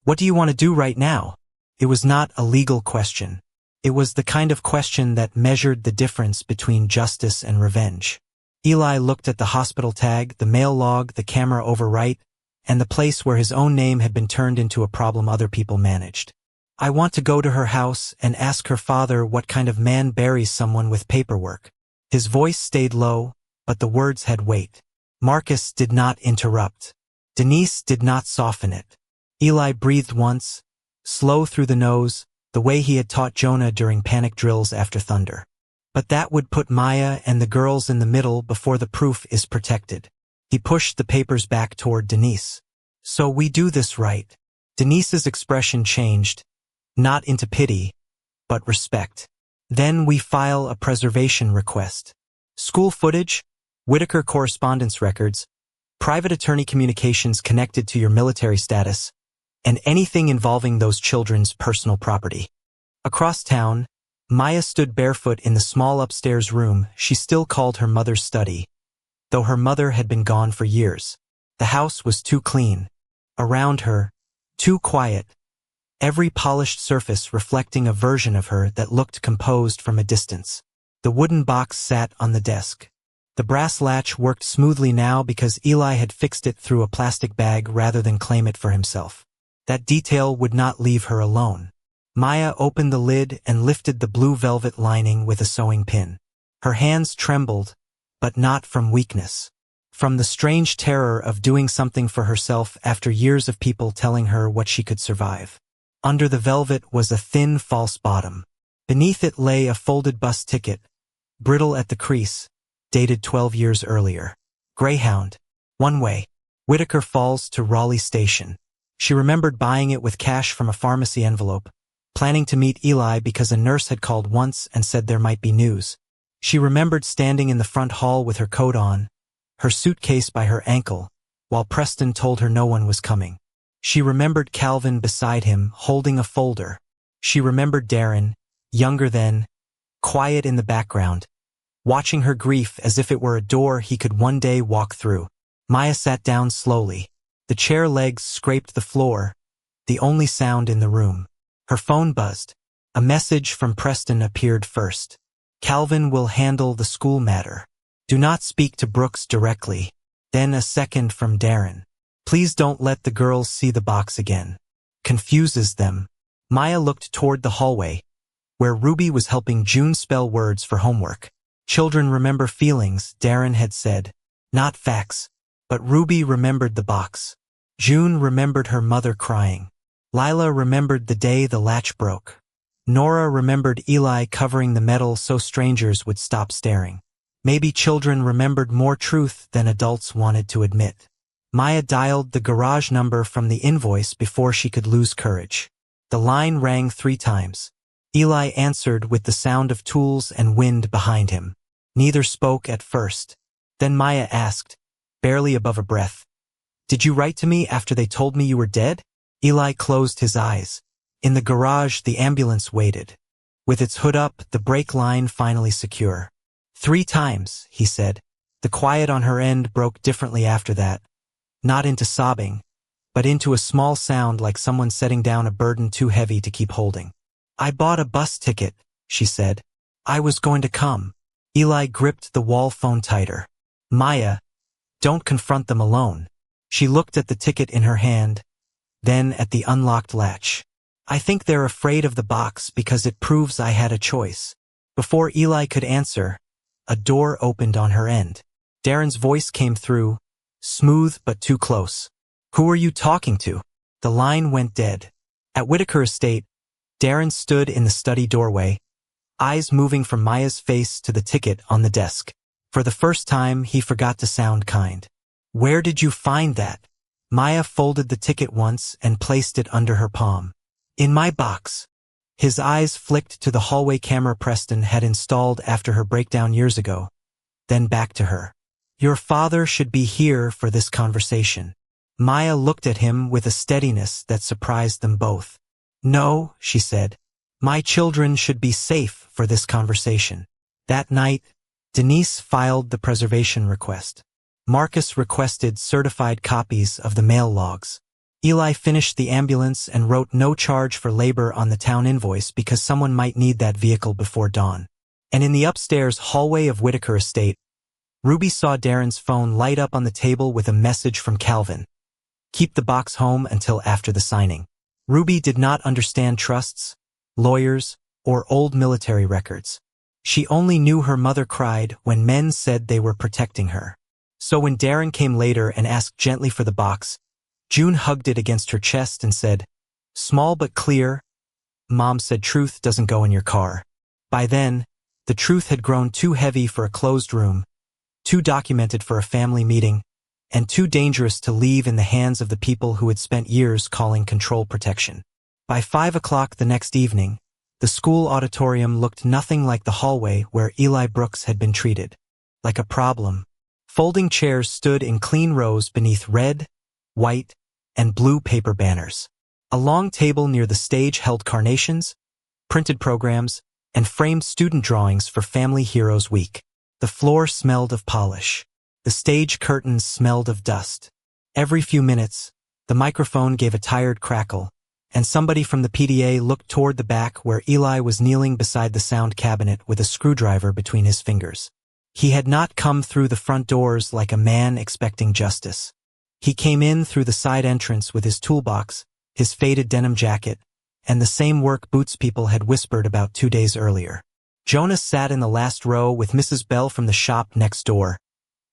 [SPEAKER 1] what do you want to do right now? It was not a legal question. It was the kind of question that measured the difference between justice and revenge. Eli looked at the hospital tag, the mail log, the camera overwrite, and the place where his own name had been turned into a problem other people managed. I want to go to her house and ask her father what kind of man buries someone with paperwork. His voice stayed low, but the words had weight. Marcus did not interrupt. Denise did not soften it. Eli breathed once, slow through the nose, the way he had taught Jonah during panic drills after thunder. But that would put Maya and the girls in the middle before the proof is protected. He pushed the papers back toward Denise. So we do this right. Denise's expression changed, not into pity, but respect. Then we file a preservation request. School footage, Whitaker correspondence records, private attorney communications connected to your military status, and anything involving those children's personal property. Across town, Maya stood barefoot in the small upstairs room she still called her mother's study, though her mother had been gone for years. The house was too clean. Around her, too quiet, every polished surface reflecting a version of her that looked composed from a distance. The wooden box sat on the desk. The brass latch worked smoothly now because Eli had fixed it through a plastic bag rather than claim it for himself. That detail would not leave her alone. Maya opened the lid and lifted the blue velvet lining with a sewing pin. Her hands trembled, but not from weakness. From the strange terror of doing something for herself after years of people telling her what she could survive. Under the velvet was a thin false bottom. Beneath it lay a folded bus ticket, brittle at the crease, dated 12 years earlier. Greyhound. One way. Whitaker Falls to Raleigh Station. She remembered buying it with cash from a pharmacy envelope, planning to meet Eli because a nurse had called once and said there might be news. She remembered standing in the front hall with her coat on, her suitcase by her ankle, while Preston told her no one was coming. She remembered Calvin beside him, holding a folder. She remembered Darren, younger then, quiet in the background, watching her grief as if it were a door he could one day walk through. Maya sat down slowly. The chair legs scraped the floor, the only sound in the room. Her phone buzzed. A message from Preston appeared first. Calvin will handle the school matter. Do not speak to Brooks directly. Then a second from Darren. Please don't let the girls see the box again. Confuses them. Maya looked toward the hallway, where Ruby was helping June spell words for homework. Children remember feelings, Darren had said. Not facts. But Ruby remembered the box. June remembered her mother crying. Lila remembered the day the latch broke. Nora remembered Eli covering the metal so strangers would stop staring. Maybe children remembered more truth than adults wanted to admit. Maya dialed the garage number from the invoice before she could lose courage. The line rang 3 times. Eli answered with the sound of tools and wind behind him. Neither spoke at first. Then Maya asked, barely above a breath, "Did you write to me after they told me you were dead?" Eli closed his eyes. In the garage, the ambulance waited. With its hood up, the brake line finally secure. 3 times, he said. The quiet on her end broke differently after that. Not into sobbing, but into a small sound like someone setting down a burden too heavy to keep holding. "I bought a bus ticket," she said. "I was going to come." Eli gripped the wall phone tighter. "Maya, don't confront them alone." She looked at the ticket in her hand, then at the unlocked latch. "I think they're afraid of the box because it proves I had a choice." Before Eli could answer, a door opened on her end. Darren's voice came through, smooth but too close. "Who are you talking to?" The line went dead. At Whitaker Estate, Darren stood in the study doorway, eyes moving from Maya's face to the ticket on the desk. For the first time, he forgot to sound kind. "Where did you find that?" Maya folded the ticket once and placed it under her palm. "In my box." His eyes flicked to the hallway camera Preston had installed after her breakdown years ago, then back to her. "Your father should be here for this conversation." Maya looked at him with a steadiness that surprised them both. "No," she said. "My children should be safe for this conversation." That night, Denise filed the preservation request. Marcus requested certified copies of the mail logs. Eli finished the ambulance and wrote no charge for labor on the town invoice because someone might need that vehicle before dawn. And in the upstairs hallway of Whitaker Estate, Ruby saw Darren's phone light up on the table with a message from Calvin. "Keep the box home until after the signing." Ruby did not understand trusts, lawyers, or old military records. She only knew her mother cried when men said they were protecting her. So when Darren came later and asked gently for the box, June hugged it against her chest and said, "Small but clear." Mom said truth doesn't go in your car. By then, the truth had grown too heavy for a closed room, too documented for a family meeting, and too dangerous to leave in the hands of the people who had spent years calling control protection. By 5 o'clock the next evening, the school auditorium looked nothing like the hallway where Eli Brooks had been treated. Like a problem. Folding chairs stood in clean rows beneath red, white, and blue paper banners. A long table near the stage held carnations, printed programs, and framed student drawings for Family Heroes Week. The floor smelled of polish. The stage curtains smelled of dust. Every few minutes, the microphone gave a tired crackle, and somebody from the PDA looked toward the back where Eli was kneeling beside the sound cabinet with a screwdriver between his fingers. He had not come through the front doors like a man expecting justice. He came in through the side entrance with his toolbox, his faded denim jacket, and the same work boots people had whispered about 2 days earlier. Jonas sat in the last row with Mrs. Bell from the shop next door,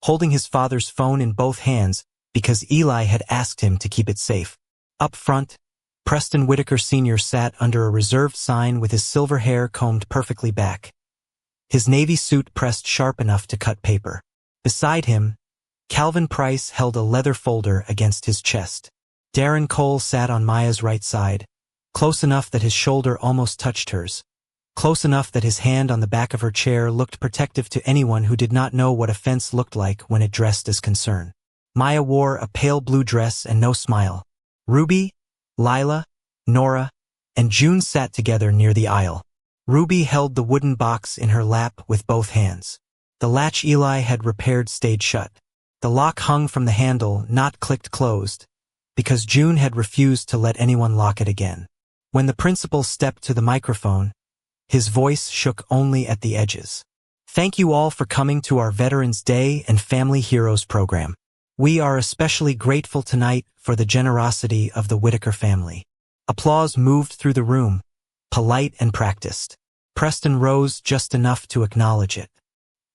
[SPEAKER 1] holding his father's phone in both hands because Eli had asked him to keep it safe. Up front, Preston Whitaker Sr. sat under a reserved sign with his silver hair combed perfectly back. His navy suit pressed sharp enough to cut paper. Beside him, Calvin Price held a leather folder against his chest. Darren Cole sat on Maya's right side, close enough that his shoulder almost touched hers, close enough that his hand on the back of her chair looked protective to anyone who did not know what a fence looked like when it dressed as concern. Maya wore a pale blue dress and no smile. Ruby, Lila, Nora, and June sat together near the aisle. Ruby held the wooden box in her lap with both hands. The latch Eli had repaired stayed shut. The lock hung from the handle, not clicked closed, because June had refused to let anyone lock it again. When the principal stepped to the microphone, his voice shook only at the edges. "Thank you all for coming to our Veterans Day and Family Heroes program. We are especially grateful tonight for the generosity of the Whitaker family." Applause moved through the room, polite and practiced. Preston rose just enough to acknowledge it.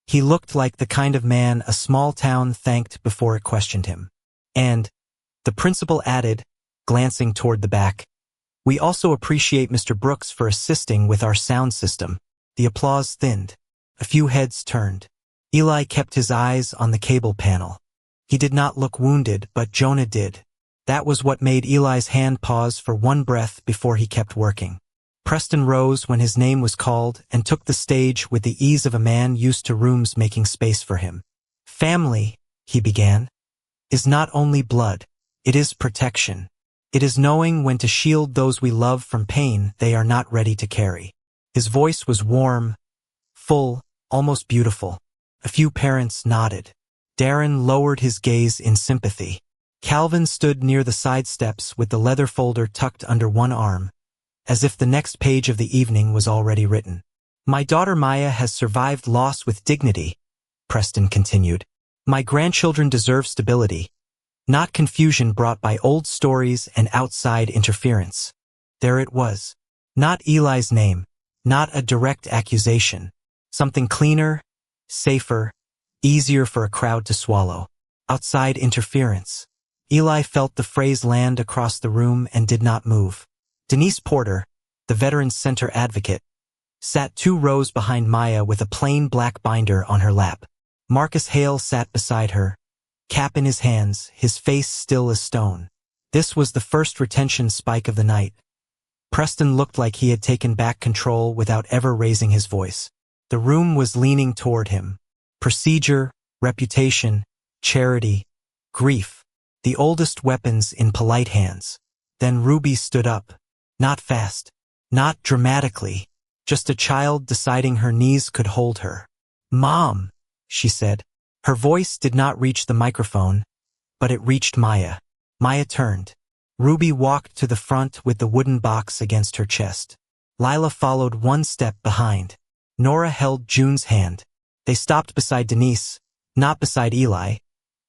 [SPEAKER 1] He looked like the kind of man a small town thanked before it questioned him. And, the principal added, glancing toward the back, We also appreciate Mr. Brooks for assisting with our sound system. The applause thinned. A few heads turned. Eli kept his eyes on the cable panel. He did not look wounded, but Jonah did. That was what made Eli's hand pause for one breath before he kept working. Preston rose when his name was called and took the stage with the ease of a man used to rooms making space for him. Family, he began, is not only blood, it is protection. It is knowing when to shield those we love from pain they are not ready to carry. His voice was warm, full, almost beautiful. A few parents nodded. Darren lowered his gaze in sympathy. Calvin stood near the side steps with the leather folder tucked under one arm, as if the next page of the evening was already written. My daughter Maya has survived loss with dignity, Preston continued. My grandchildren deserve stability, not confusion brought by old stories and outside interference. There it was. Not Eli's name, not a direct accusation. Something cleaner, safer, easier for a crowd to swallow. Outside interference. Eli felt the phrase land across the room and did not move. Denise Porter, the Veterans Center advocate, sat 2 rows behind Maya with a plain black binder on her lap. Marcus Hale sat beside her, cap in his hands, his face still as stone. This was the first retention spike of the night. Preston looked like he had taken back control without ever raising his voice. The room was leaning toward him. Procedure, reputation, charity, grief, the oldest weapons in polite hands. Then Ruby stood up. Not fast, not dramatically, just a child deciding her knees could hold her. Mom, she said. Her voice did not reach the microphone, but it reached Maya. Maya turned. Ruby walked to the front with the wooden box against her chest. Lila followed 1 step behind. Nora held June's hand. They stopped beside Denise, not beside Eli,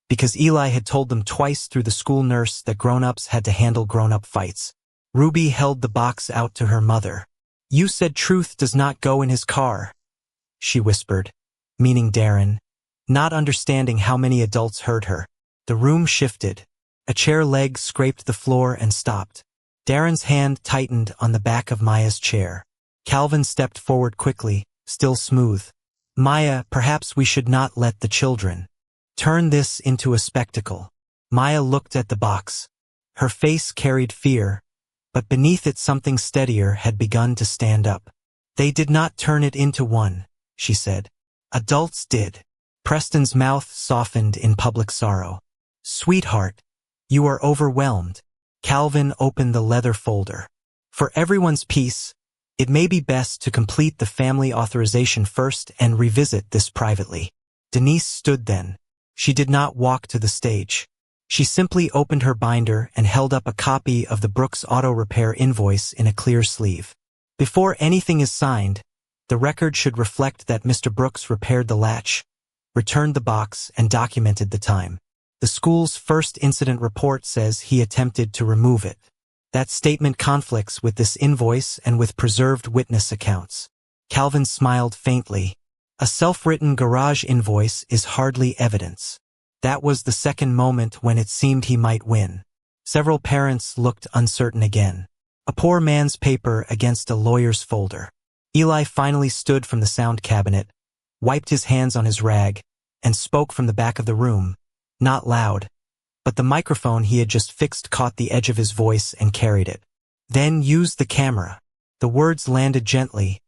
[SPEAKER 1] because Eli had told them twice through the school nurse that grown-ups had to handle grown-up fights. Ruby held the box out to her mother. You said Truth does not go in his car, she whispered, meaning Darren, not understanding how many adults heard her. The room shifted. A chair leg scraped the floor and stopped. Darren's hand tightened on the back of Maya's chair. Calvin stepped forward quickly, still smooth. Maya, perhaps we should not let the children turn this into a spectacle. Maya looked at the box. Her face carried fear, but beneath it something steadier had begun to stand up. They did not turn it into one, she said. Adults did. Preston's mouth softened in public sorrow. Sweetheart, you are overwhelmed. Calvin opened the leather folder. For everyone's peace, it may be best to complete the family authorization first and revisit this privately. Denise stood then. She did not walk to the stage. She simply opened her binder and held up a copy of the Brooks Auto Repair invoice in a clear sleeve. Before anything is signed, the record should reflect that Mr. Brooks repaired the latch, returned the box, and documented the time. The school's first incident report says he attempted to remove it. That statement conflicts with this invoice and with preserved witness accounts. Calvin smiled faintly. A self-written garage invoice is hardly evidence. That was the second moment when it seemed he might win. Several parents looked uncertain again. A poor man's paper against a lawyer's folder. Eli finally stood from the sound cabinet, wiped his hands on his rag, and spoke from the back of the room, not loud, but the microphone he had just fixed caught the edge of his voice and carried it. Then use the camera. The words landed gently,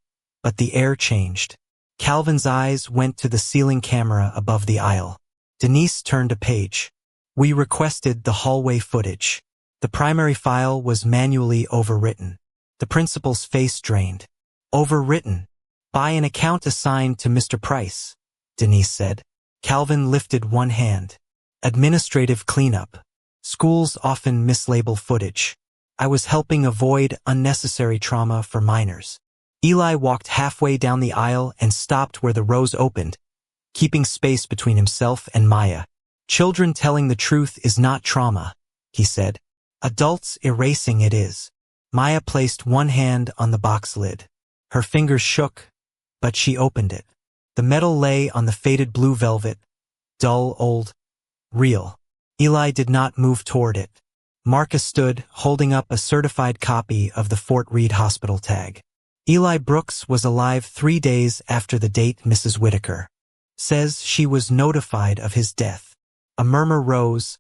[SPEAKER 1] but the air changed. Calvin's eyes went to the ceiling camera above the aisle. Denise turned a page. We requested the hallway footage. The primary file was manually overwritten. The principal's face drained. Overwritten. By an account assigned to Mr. Price, Denise said. Calvin lifted one hand. Administrative cleanup. Schools often mislabel footage. I was helping avoid unnecessary trauma for minors. Eli walked halfway down the aisle and stopped where the rows opened, keeping space between himself and Maya. Children telling the truth is not trauma, he said. Adults erasing it is. Maya placed one hand on the box lid. Her fingers shook, but she opened it. The metal lay on the faded blue velvet, dull, old, real. Eli did not move toward it. Marcus stood, holding up a certified copy of the Fort Reed Hospital tag. Eli Brooks was alive 3 days after the date Mrs. Whitaker says she was notified of his death. A murmur rose,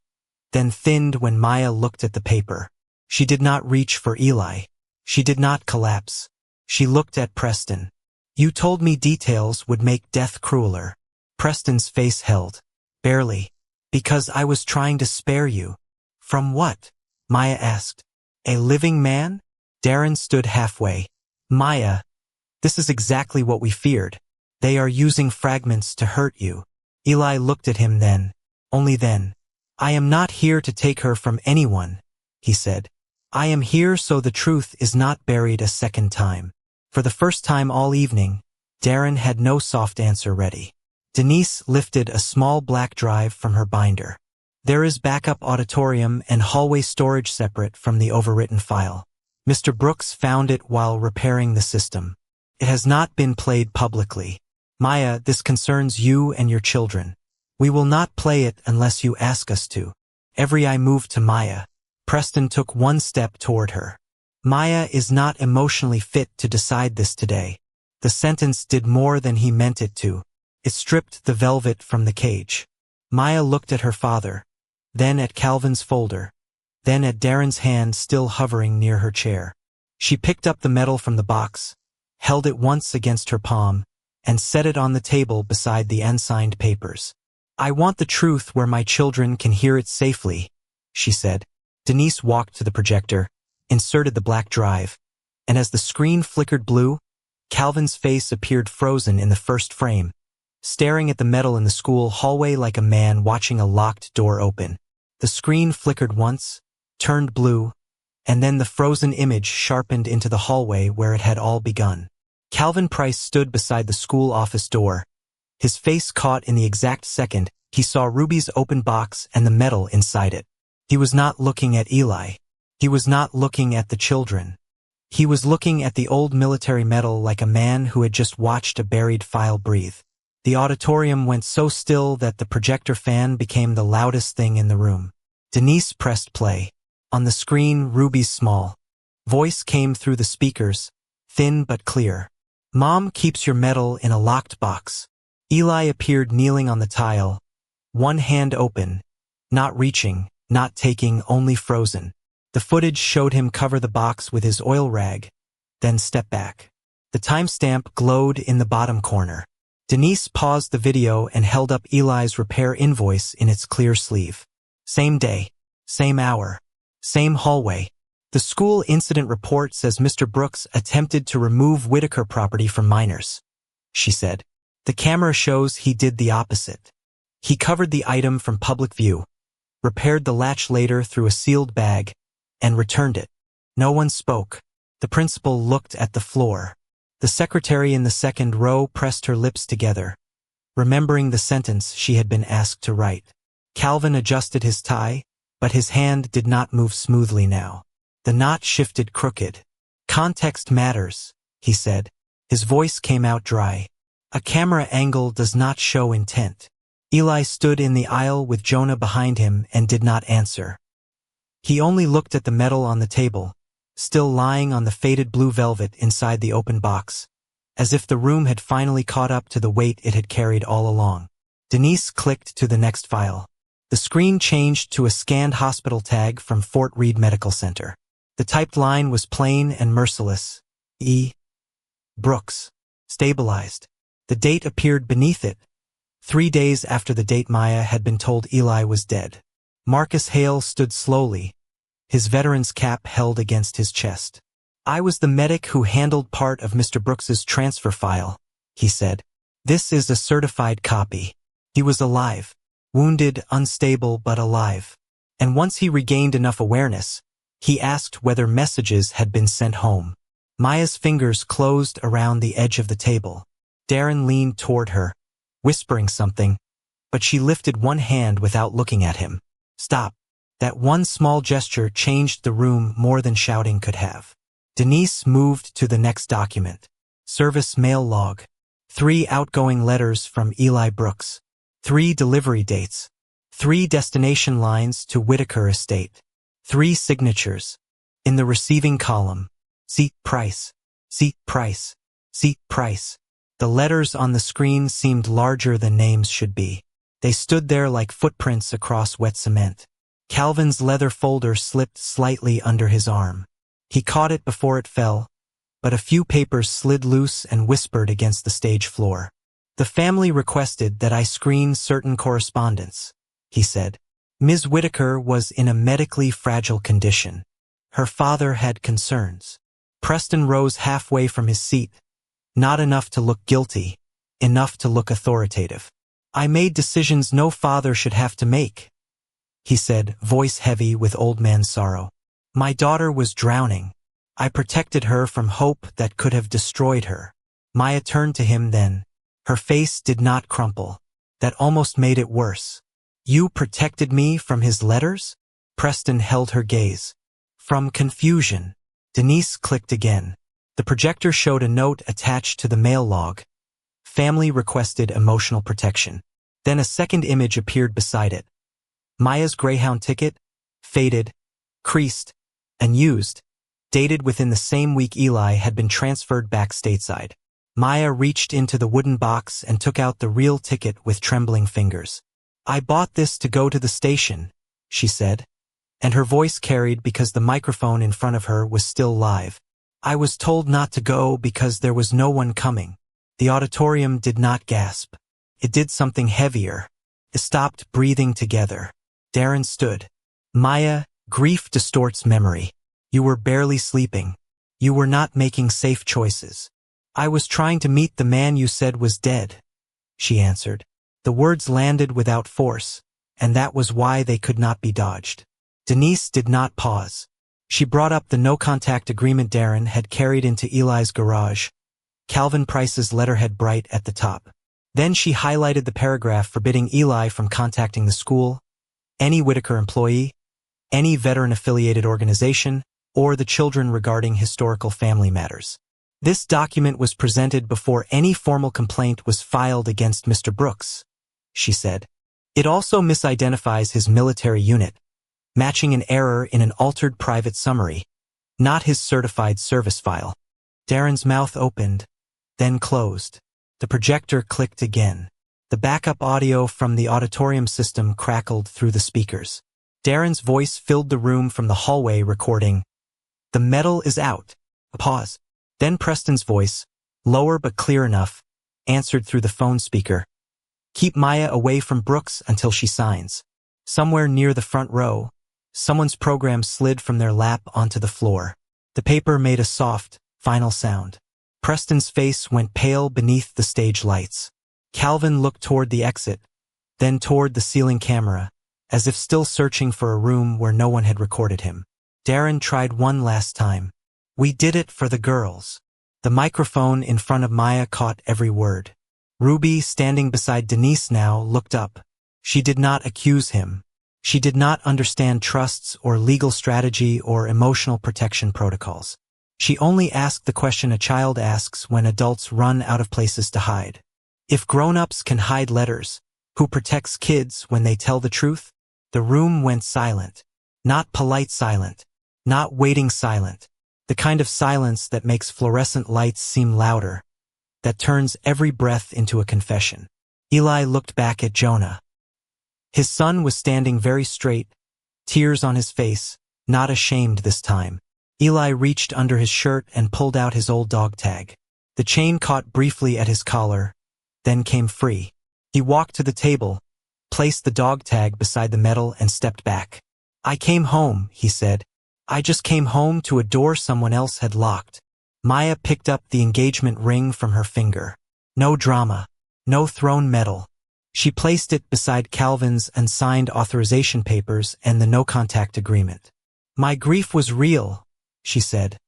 [SPEAKER 1] then thinned when Maya looked at the paper. She did not reach for Eli. She did not collapse. She looked at Preston. You told me details would make death crueler. Preston's face held. Barely. Because I was trying to spare you. From what? Maya asked. A living man? Darren stood halfway. Maya, this is exactly what we feared. They are using fragments to hurt you. Eli looked at him then. Only then. I am not here to take her from anyone, he said. I am here so the truth is not buried a second time. For the first time all evening, Darren had no soft answer ready. Denise lifted a small black drive from her binder. There is backup auditorium and hallway storage separate from the overwritten file. Mr. Brooks found it while repairing the system. It has not been played publicly. Maya, this concerns you and your children. We will not play it unless you ask us to. Every eye moved to Maya. Preston took one step toward her. Maya is not emotionally fit to decide this today. The sentence did more than he meant it to. It stripped the velvet from the cage. Maya looked at her father, then at Calvin's folder, then at Darren's hand still hovering near her chair. She picked up the medal from the box, held it once against her palm, and set it on the table beside the unsigned papers. I want the truth where my children can hear it safely, she said. Denise walked to the projector, inserted the black drive, and as the screen flickered blue, Calvin's face appeared frozen in the first frame, staring at the medal in the school hallway like a man watching a locked door open. The screen flickered once, turned blue, and then the frozen image sharpened into the hallway where it had all begun. Calvin Price stood beside the school office door. His face caught in the exact second he saw Ruby's open box and the medal inside it. He was not looking at Eli. He was not looking at the children. He was looking at the old military medal like a man who had just watched a buried file breathe. The auditorium went so still that the projector fan became the loudest thing in the room. Denise pressed play. On the screen, Ruby's small voice came through the speakers, thin but clear. Mom keeps your medal in a locked box. Eli appeared kneeling on the tile, one hand open, not reaching, not taking, only frozen. The footage showed him cover the box with his oil rag, then step back. The timestamp glowed in the bottom corner. Denise paused the video and held up Eli's repair invoice in its clear sleeve. Same day, same hour, same hallway. The school incident report says Mr. Brooks attempted to remove Whitaker property from minors, she said. The camera shows he did the opposite. He covered the item from public view, repaired the latch later through a sealed bag, and returned it. No one spoke. The principal looked at the floor. The secretary in the second row pressed her lips together, remembering the sentence she had been asked to write. Calvin adjusted his tie, but his hand did not move smoothly now. The knot shifted crooked. Context matters, he said. His voice came out dry. A camera angle does not show intent. Eli stood in the aisle with Jonah behind him and did not answer. He only looked at the medal on the table, still lying on the faded blue velvet inside the open box, as if the room had finally caught up to the weight it had carried all along. Denise clicked to the next file. The screen changed to a scanned hospital tag from Fort Reed Medical Center. The typed line was plain and merciless. E. Brooks. Stabilized. The date appeared beneath it, 3 days after the date Maya had been told Eli was dead. Marcus Hale stood slowly, his veteran's cap held against his chest. I was the medic who handled part of Mr. Brooks's transfer file, he said. This is a certified copy. He was alive, wounded, unstable, but alive. And once he regained enough awareness, he asked whether messages had been sent home. Maya's fingers closed around the edge of the table. Darren leaned toward her, whispering something, but she lifted one hand without looking at him. Stop. That one small gesture changed the room more than shouting could have. Denise moved to the next document. Service mail log. 3 outgoing letters from Eli Brooks. 3 delivery dates. 3 destination lines to Whitaker Estate. 3 signatures. In the receiving column, seat price, seat price, seat price. The letters on the screen seemed larger than names should be. They stood there like footprints across wet cement. Calvin's leather folder slipped slightly under his arm. He caught it before it fell, but a few papers slid loose and whispered against the stage floor. The family requested that I screen certain correspondence, he said. Ms. Whitaker was in a medically fragile condition. Her father had concerns. Preston rose halfway from his seat, not enough to look guilty, enough to look authoritative. I made decisions no father should have to make, he said, voice heavy with old man sorrow. My daughter was drowning. I protected her from hope that could have destroyed her. Maya turned to him then. Her face did not crumple. That almost made it worse. You protected me from his letters? Preston held her gaze. From confusion. Denise clicked again. The projector showed a note attached to the mail log. Family requested emotional protection. Then a second image appeared beside it. Maya's Greyhound ticket, faded, creased, and used, dated within the same week Eli had been transferred back stateside. Maya reached into the wooden box and took out the real ticket with trembling fingers. I bought this to go to the station, she said, and her voice carried because the microphone in front of her was still live. I was told not to go because there was no one coming. The auditorium did not gasp. It did something heavier. It stopped breathing together. Darren stood. Maya, grief distorts memory. You were barely sleeping. You were not making safe choices. I was trying to meet the man you said was dead, she answered. The words landed without force, and that was why they could not be dodged. Denise did not pause. She brought up the no-contact agreement Darren had carried into Eli's garage, Calvin Price's letterhead bright at the top. Then she highlighted the paragraph forbidding Eli from contacting the school, any Whitaker employee, any veteran-affiliated organization, or the children regarding historical family matters. This document was presented before any formal complaint was filed against Mr. Brooks, she said. It also misidentifies his military unit, matching an error in an altered private summary, not his certified service file. Darren's mouth opened, then closed. The projector clicked again. The backup audio from the auditorium system crackled through the speakers. Darren's voice filled the room from the hallway recording, "The medal is out." A pause. Then Preston's voice, lower but clear enough, answered through the phone speaker. Keep Maya away from Brooks until she signs. Somewhere near the front row, someone's program slid from their lap onto the floor. The paper made a soft, final sound. Preston's face went pale beneath the stage lights. Calvin looked toward the exit, then toward the ceiling camera, as if still searching for a room where no one had recorded him. Darren tried one last time. We did it for the girls. The microphone in front of Maya caught every word. Ruby, standing beside Denise now, looked up. She did not accuse him. She did not understand trusts or legal strategy or emotional protection protocols. She only asked the question a child asks when adults run out of places to hide. If grown-ups can hide letters, who protects kids when they tell the truth? The room went silent. Not polite silent. Not waiting silent. The kind of silence that makes fluorescent lights seem louder, that turns every breath into a confession. Eli looked back at Jonah. His son was standing very straight, tears on his face, not ashamed this time. Eli reached under his shirt and pulled out his old dog tag. The chain caught briefly at his collar, then came free. He walked to the table, placed the dog tag beside the medal and stepped back. I came home, he said. I just came home to a door someone else had locked. Maya picked up the engagement ring from her finger. No drama. No thrown medal. She placed it beside Calvin's unsigned authorization papers and the no-contact agreement. My grief was real, she said,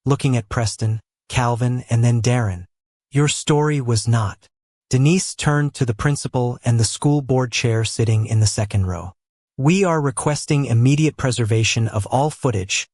[SPEAKER 1] looking at Preston, Calvin, and then Darren. Your story was not. Denise turned to the principal and the school board chair sitting in the second row. We are requesting immediate preservation of all footage,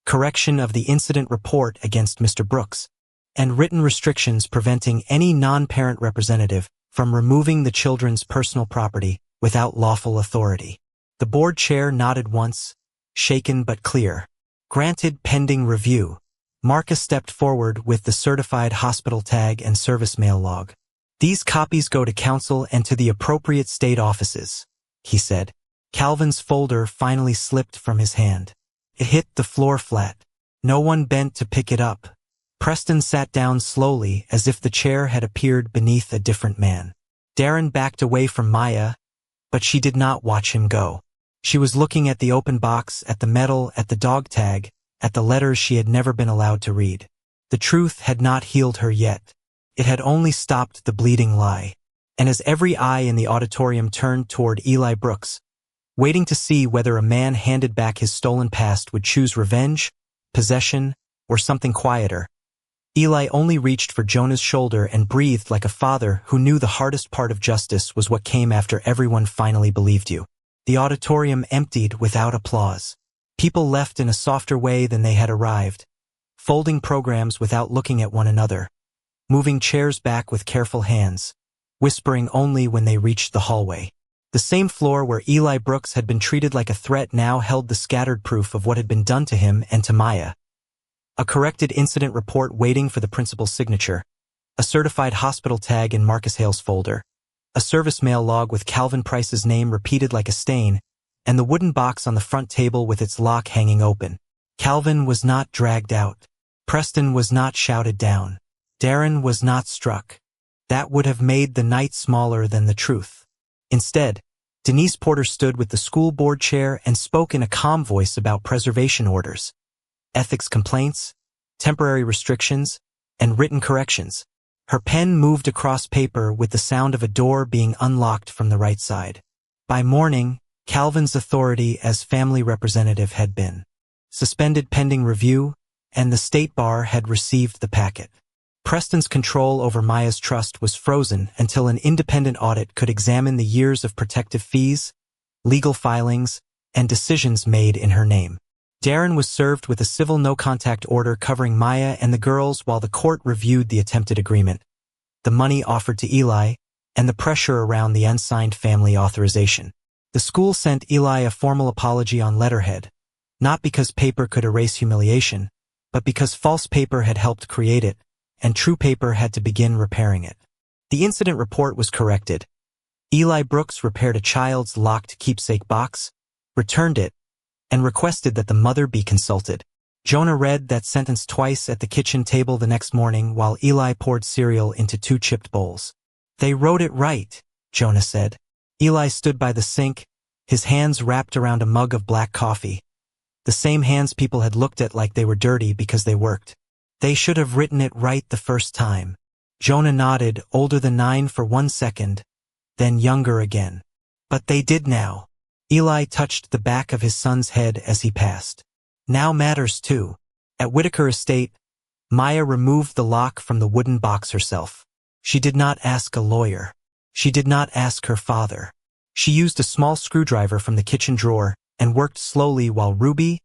[SPEAKER 1] correction of the incident report against Mr. Brooks, and written restrictions preventing any non-parent representative from removing the children's personal property without lawful authority. The board chair nodded once, shaken but clear. Granted, pending review. Marcus stepped forward with the certified hospital tag and service mail log. These copies go to council and to the appropriate state offices, he said. Calvin's folder finally slipped from his hand. It hit the floor flat. No one bent to pick it up. Preston sat down slowly as if the chair had appeared beneath a different man. Darren backed away from Maya, but she did not watch him go. She was looking at the open box, at the medal, at the dog tag, at the letters she had never been allowed to read. The truth had not healed her yet. It had only stopped the bleeding lie. And as every eye in the auditorium turned toward Eli Brooks, waiting to see whether a man handed back his stolen past would choose revenge, possession, or something quieter, Eli only reached for Jonah's shoulder and breathed like a father who knew the hardest part of justice was what came after everyone finally believed you. The auditorium emptied without applause. People left in a softer way than they had arrived, folding programs without looking at one another, moving chairs back with careful hands, whispering only when they reached the hallway. The same floor where Eli Brooks had been treated like a threat now held the scattered proof of what had been done to him and to Maya. A corrected incident report waiting for the principal's signature, a certified hospital tag in Marcus Hale's folder, a service mail log with Calvin Price's name repeated like a stain, and the wooden box on the front table with its lock hanging open. Calvin was not dragged out. Preston was not shouted down. Darren was not struck. That would have made the night smaller than the truth. Instead, Denise Porter stood with the school board chair and spoke in a calm voice about preservation orders, ethics complaints, temporary restrictions, and written corrections. Her pen moved across paper with the sound of a door being unlocked from the right side. By morning, Calvin's authority as family representative had been suspended pending review, and the state bar had received the packet. Preston's control over Maya's trust was frozen until an independent audit could examine the years of protective fees, legal filings, and decisions made in her name. Darren was served with a civil no-contact order covering Maya and the girls while the court reviewed the attempted agreement, the money offered to Eli, and the pressure around the unsigned family authorization. The school sent Eli a formal apology on letterhead, not because paper could erase humiliation, but because false paper had helped create it, and true paper had to begin repairing it. The incident report was corrected. Eli Brooks repaired a child's locked keepsake box, returned it, and requested that the mother be consulted. Jonah read that sentence twice at the kitchen table the next morning while Eli poured cereal into 2 chipped bowls. They wrote it right, Jonah said. Eli stood by the sink, his hands wrapped around a mug of black coffee, the same hands people had looked at like they were dirty because they worked. They should have written it right the first time. Jonah nodded, older than 9 for 1 second, then younger again. But they did now. Eli touched the back of his son's head as he passed. Now matters too. At Whitaker Estate, Maya removed the lock from the wooden box herself. She did not ask a lawyer. She did not ask her father. She used a small screwdriver from the kitchen drawer and worked slowly while Ruby,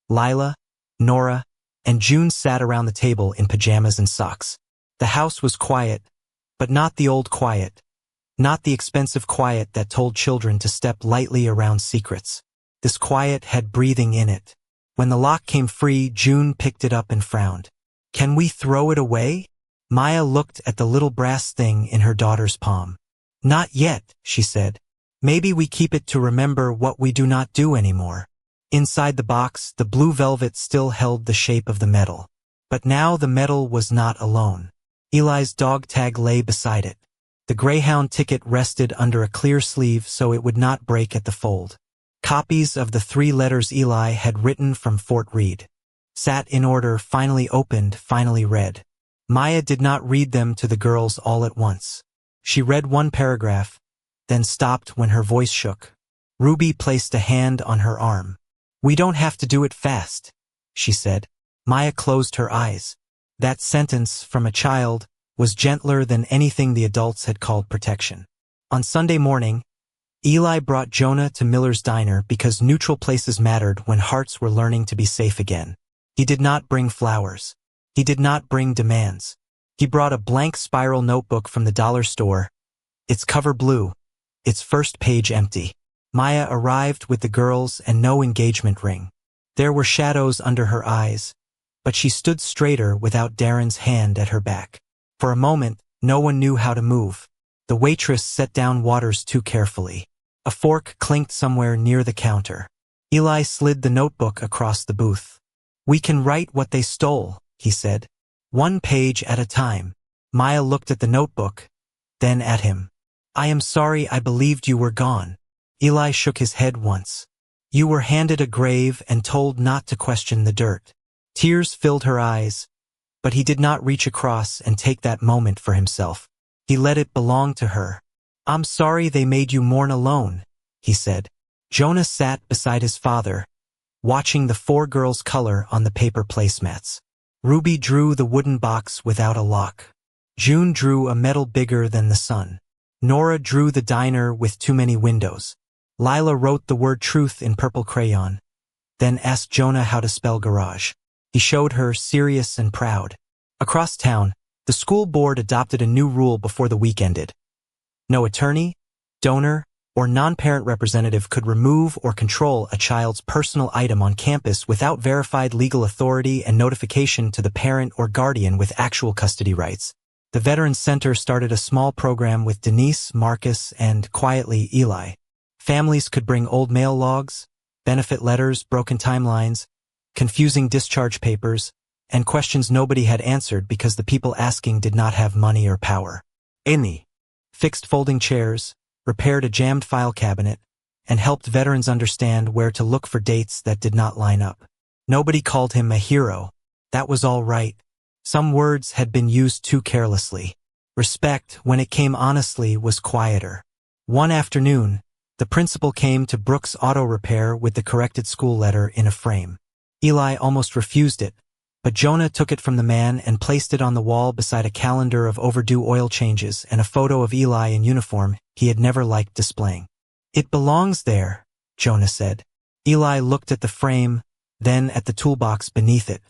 [SPEAKER 1] Lila, Nora, and June sat around the table in pajamas and socks. The house was quiet, but not the old quiet. Not the expensive quiet that told children to step lightly around secrets. This quiet had breathing in it. When the lock came free, June picked it up and frowned. Can we throw it away? Maya looked at the little brass thing in her daughter's palm. Not yet, she said. Maybe we keep it to remember what we do not do anymore. Inside the box, the blue velvet still held the shape of the medal. But now the medal was not alone. Eli's dog tag lay beside it. The Greyhound ticket rested under a clear sleeve so it would not break at the fold. Copies of the 3 letters Eli had written from Fort Reed sat in order, finally opened, finally read. Maya did not read them to the girls all at once. She read 1 paragraph, then stopped when her voice shook. Ruby placed a hand on her arm. We don't have to do it fast, she said. Maya closed her eyes. That sentence, from a child, was gentler than anything the adults had called protection. On Sunday morning, Eli brought Jonah to Miller's Diner because neutral places mattered when hearts were learning to be safe again. He did not bring flowers. He did not bring demands. He brought a blank spiral notebook from the dollar store, its cover blue, its first page empty. Maya arrived with the girls and no engagement ring. There were shadows under her eyes, but she stood straighter without Darren's hand at her back. For a moment, no one knew how to move. The waitress set down waters too carefully. A fork clinked somewhere near the counter. Eli slid the notebook across the booth. "We can write what they stole," he said. "One page at a time." Maya looked at the notebook, then at him. "I am sorry I believed you were gone." Eli shook his head once. "You were handed a grave and told not to question the dirt." Tears filled her eyes, but he did not reach across and take that moment for himself. He let it belong to her. "I'm sorry they made you mourn alone," he said. Jonah sat beside his father, watching the 4 girls color on the paper placemats. Ruby drew the wooden box without a lock. June drew a metal bigger than the sun. Nora drew the diner with too many windows. Lila wrote the word truth in purple crayon, then asked Jonah how to spell garage. He showed her, serious and proud. Across town, the school board adopted a new rule before the week ended. No attorney, donor, or non-parent representative could remove or control a child's personal item on campus without verified legal authority and notification to the parent or guardian with actual custody rights. The Veterans Center started a small program with Denise, Marcus, and, quietly, Eli. Families could bring old mail logs, benefit letters, broken timelines, confusing discharge papers, and questions nobody had answered because the people asking did not have money or power. Amy fixed folding chairs, repaired a jammed file cabinet, and helped veterans understand where to look for dates that did not line up. Nobody called him a hero. That was all right. Some words had been used too carelessly. Respect, when it came honestly, was quieter. One afternoon, the principal came to Brooks Auto Repair with the corrected school letter in a frame. Eli almost refused it, but Jonah took it from the man and placed it on the wall beside a calendar of overdue oil changes and a photo of Eli in uniform he had never liked displaying. "It belongs there," Jonah said. Eli looked at the frame, then at the toolbox beneath it.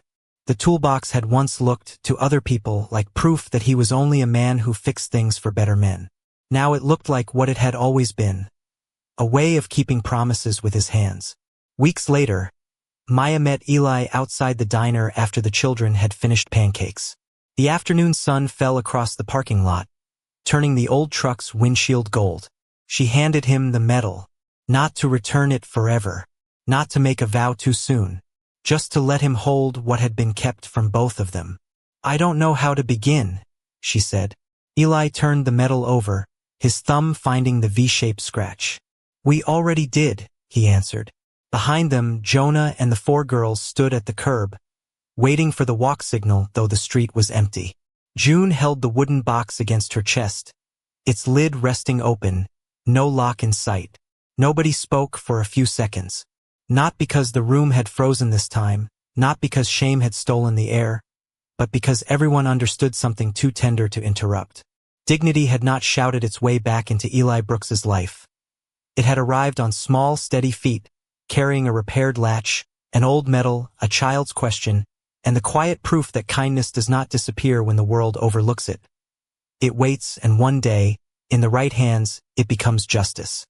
[SPEAKER 1] The toolbox had once looked, to other people, like proof that he was only a man who fixed things for better men. Now it looked like what it had always been, a way of keeping promises with his hands. Weeks later, Maya met Eli outside the diner after the children had finished pancakes. The afternoon sun fell across the parking lot, turning the old truck's windshield gold. She handed him the medal, not to return it forever, not to make a vow too soon, just to let him hold what had been kept from both of them. "I don't know how to begin," she said. Eli turned the medal over, his thumb finding the V-shaped scratch. "We already did," he answered. Behind them, Jonah and the 4 girls stood at the curb, waiting for the walk signal, though the street was empty. June held the wooden box against her chest, its lid resting open, no lock in sight. Nobody spoke for a few seconds. Not because the room had frozen this time, not because shame had stolen the air, but because everyone understood something too tender to interrupt. Dignity had not shouted its way back into Eli Brooks's life. It had arrived on small, steady feet, carrying a repaired latch, an old medal, a child's question, and the quiet proof that kindness does not disappear when the world overlooks it. It waits, and one day, in the right hands, it becomes justice.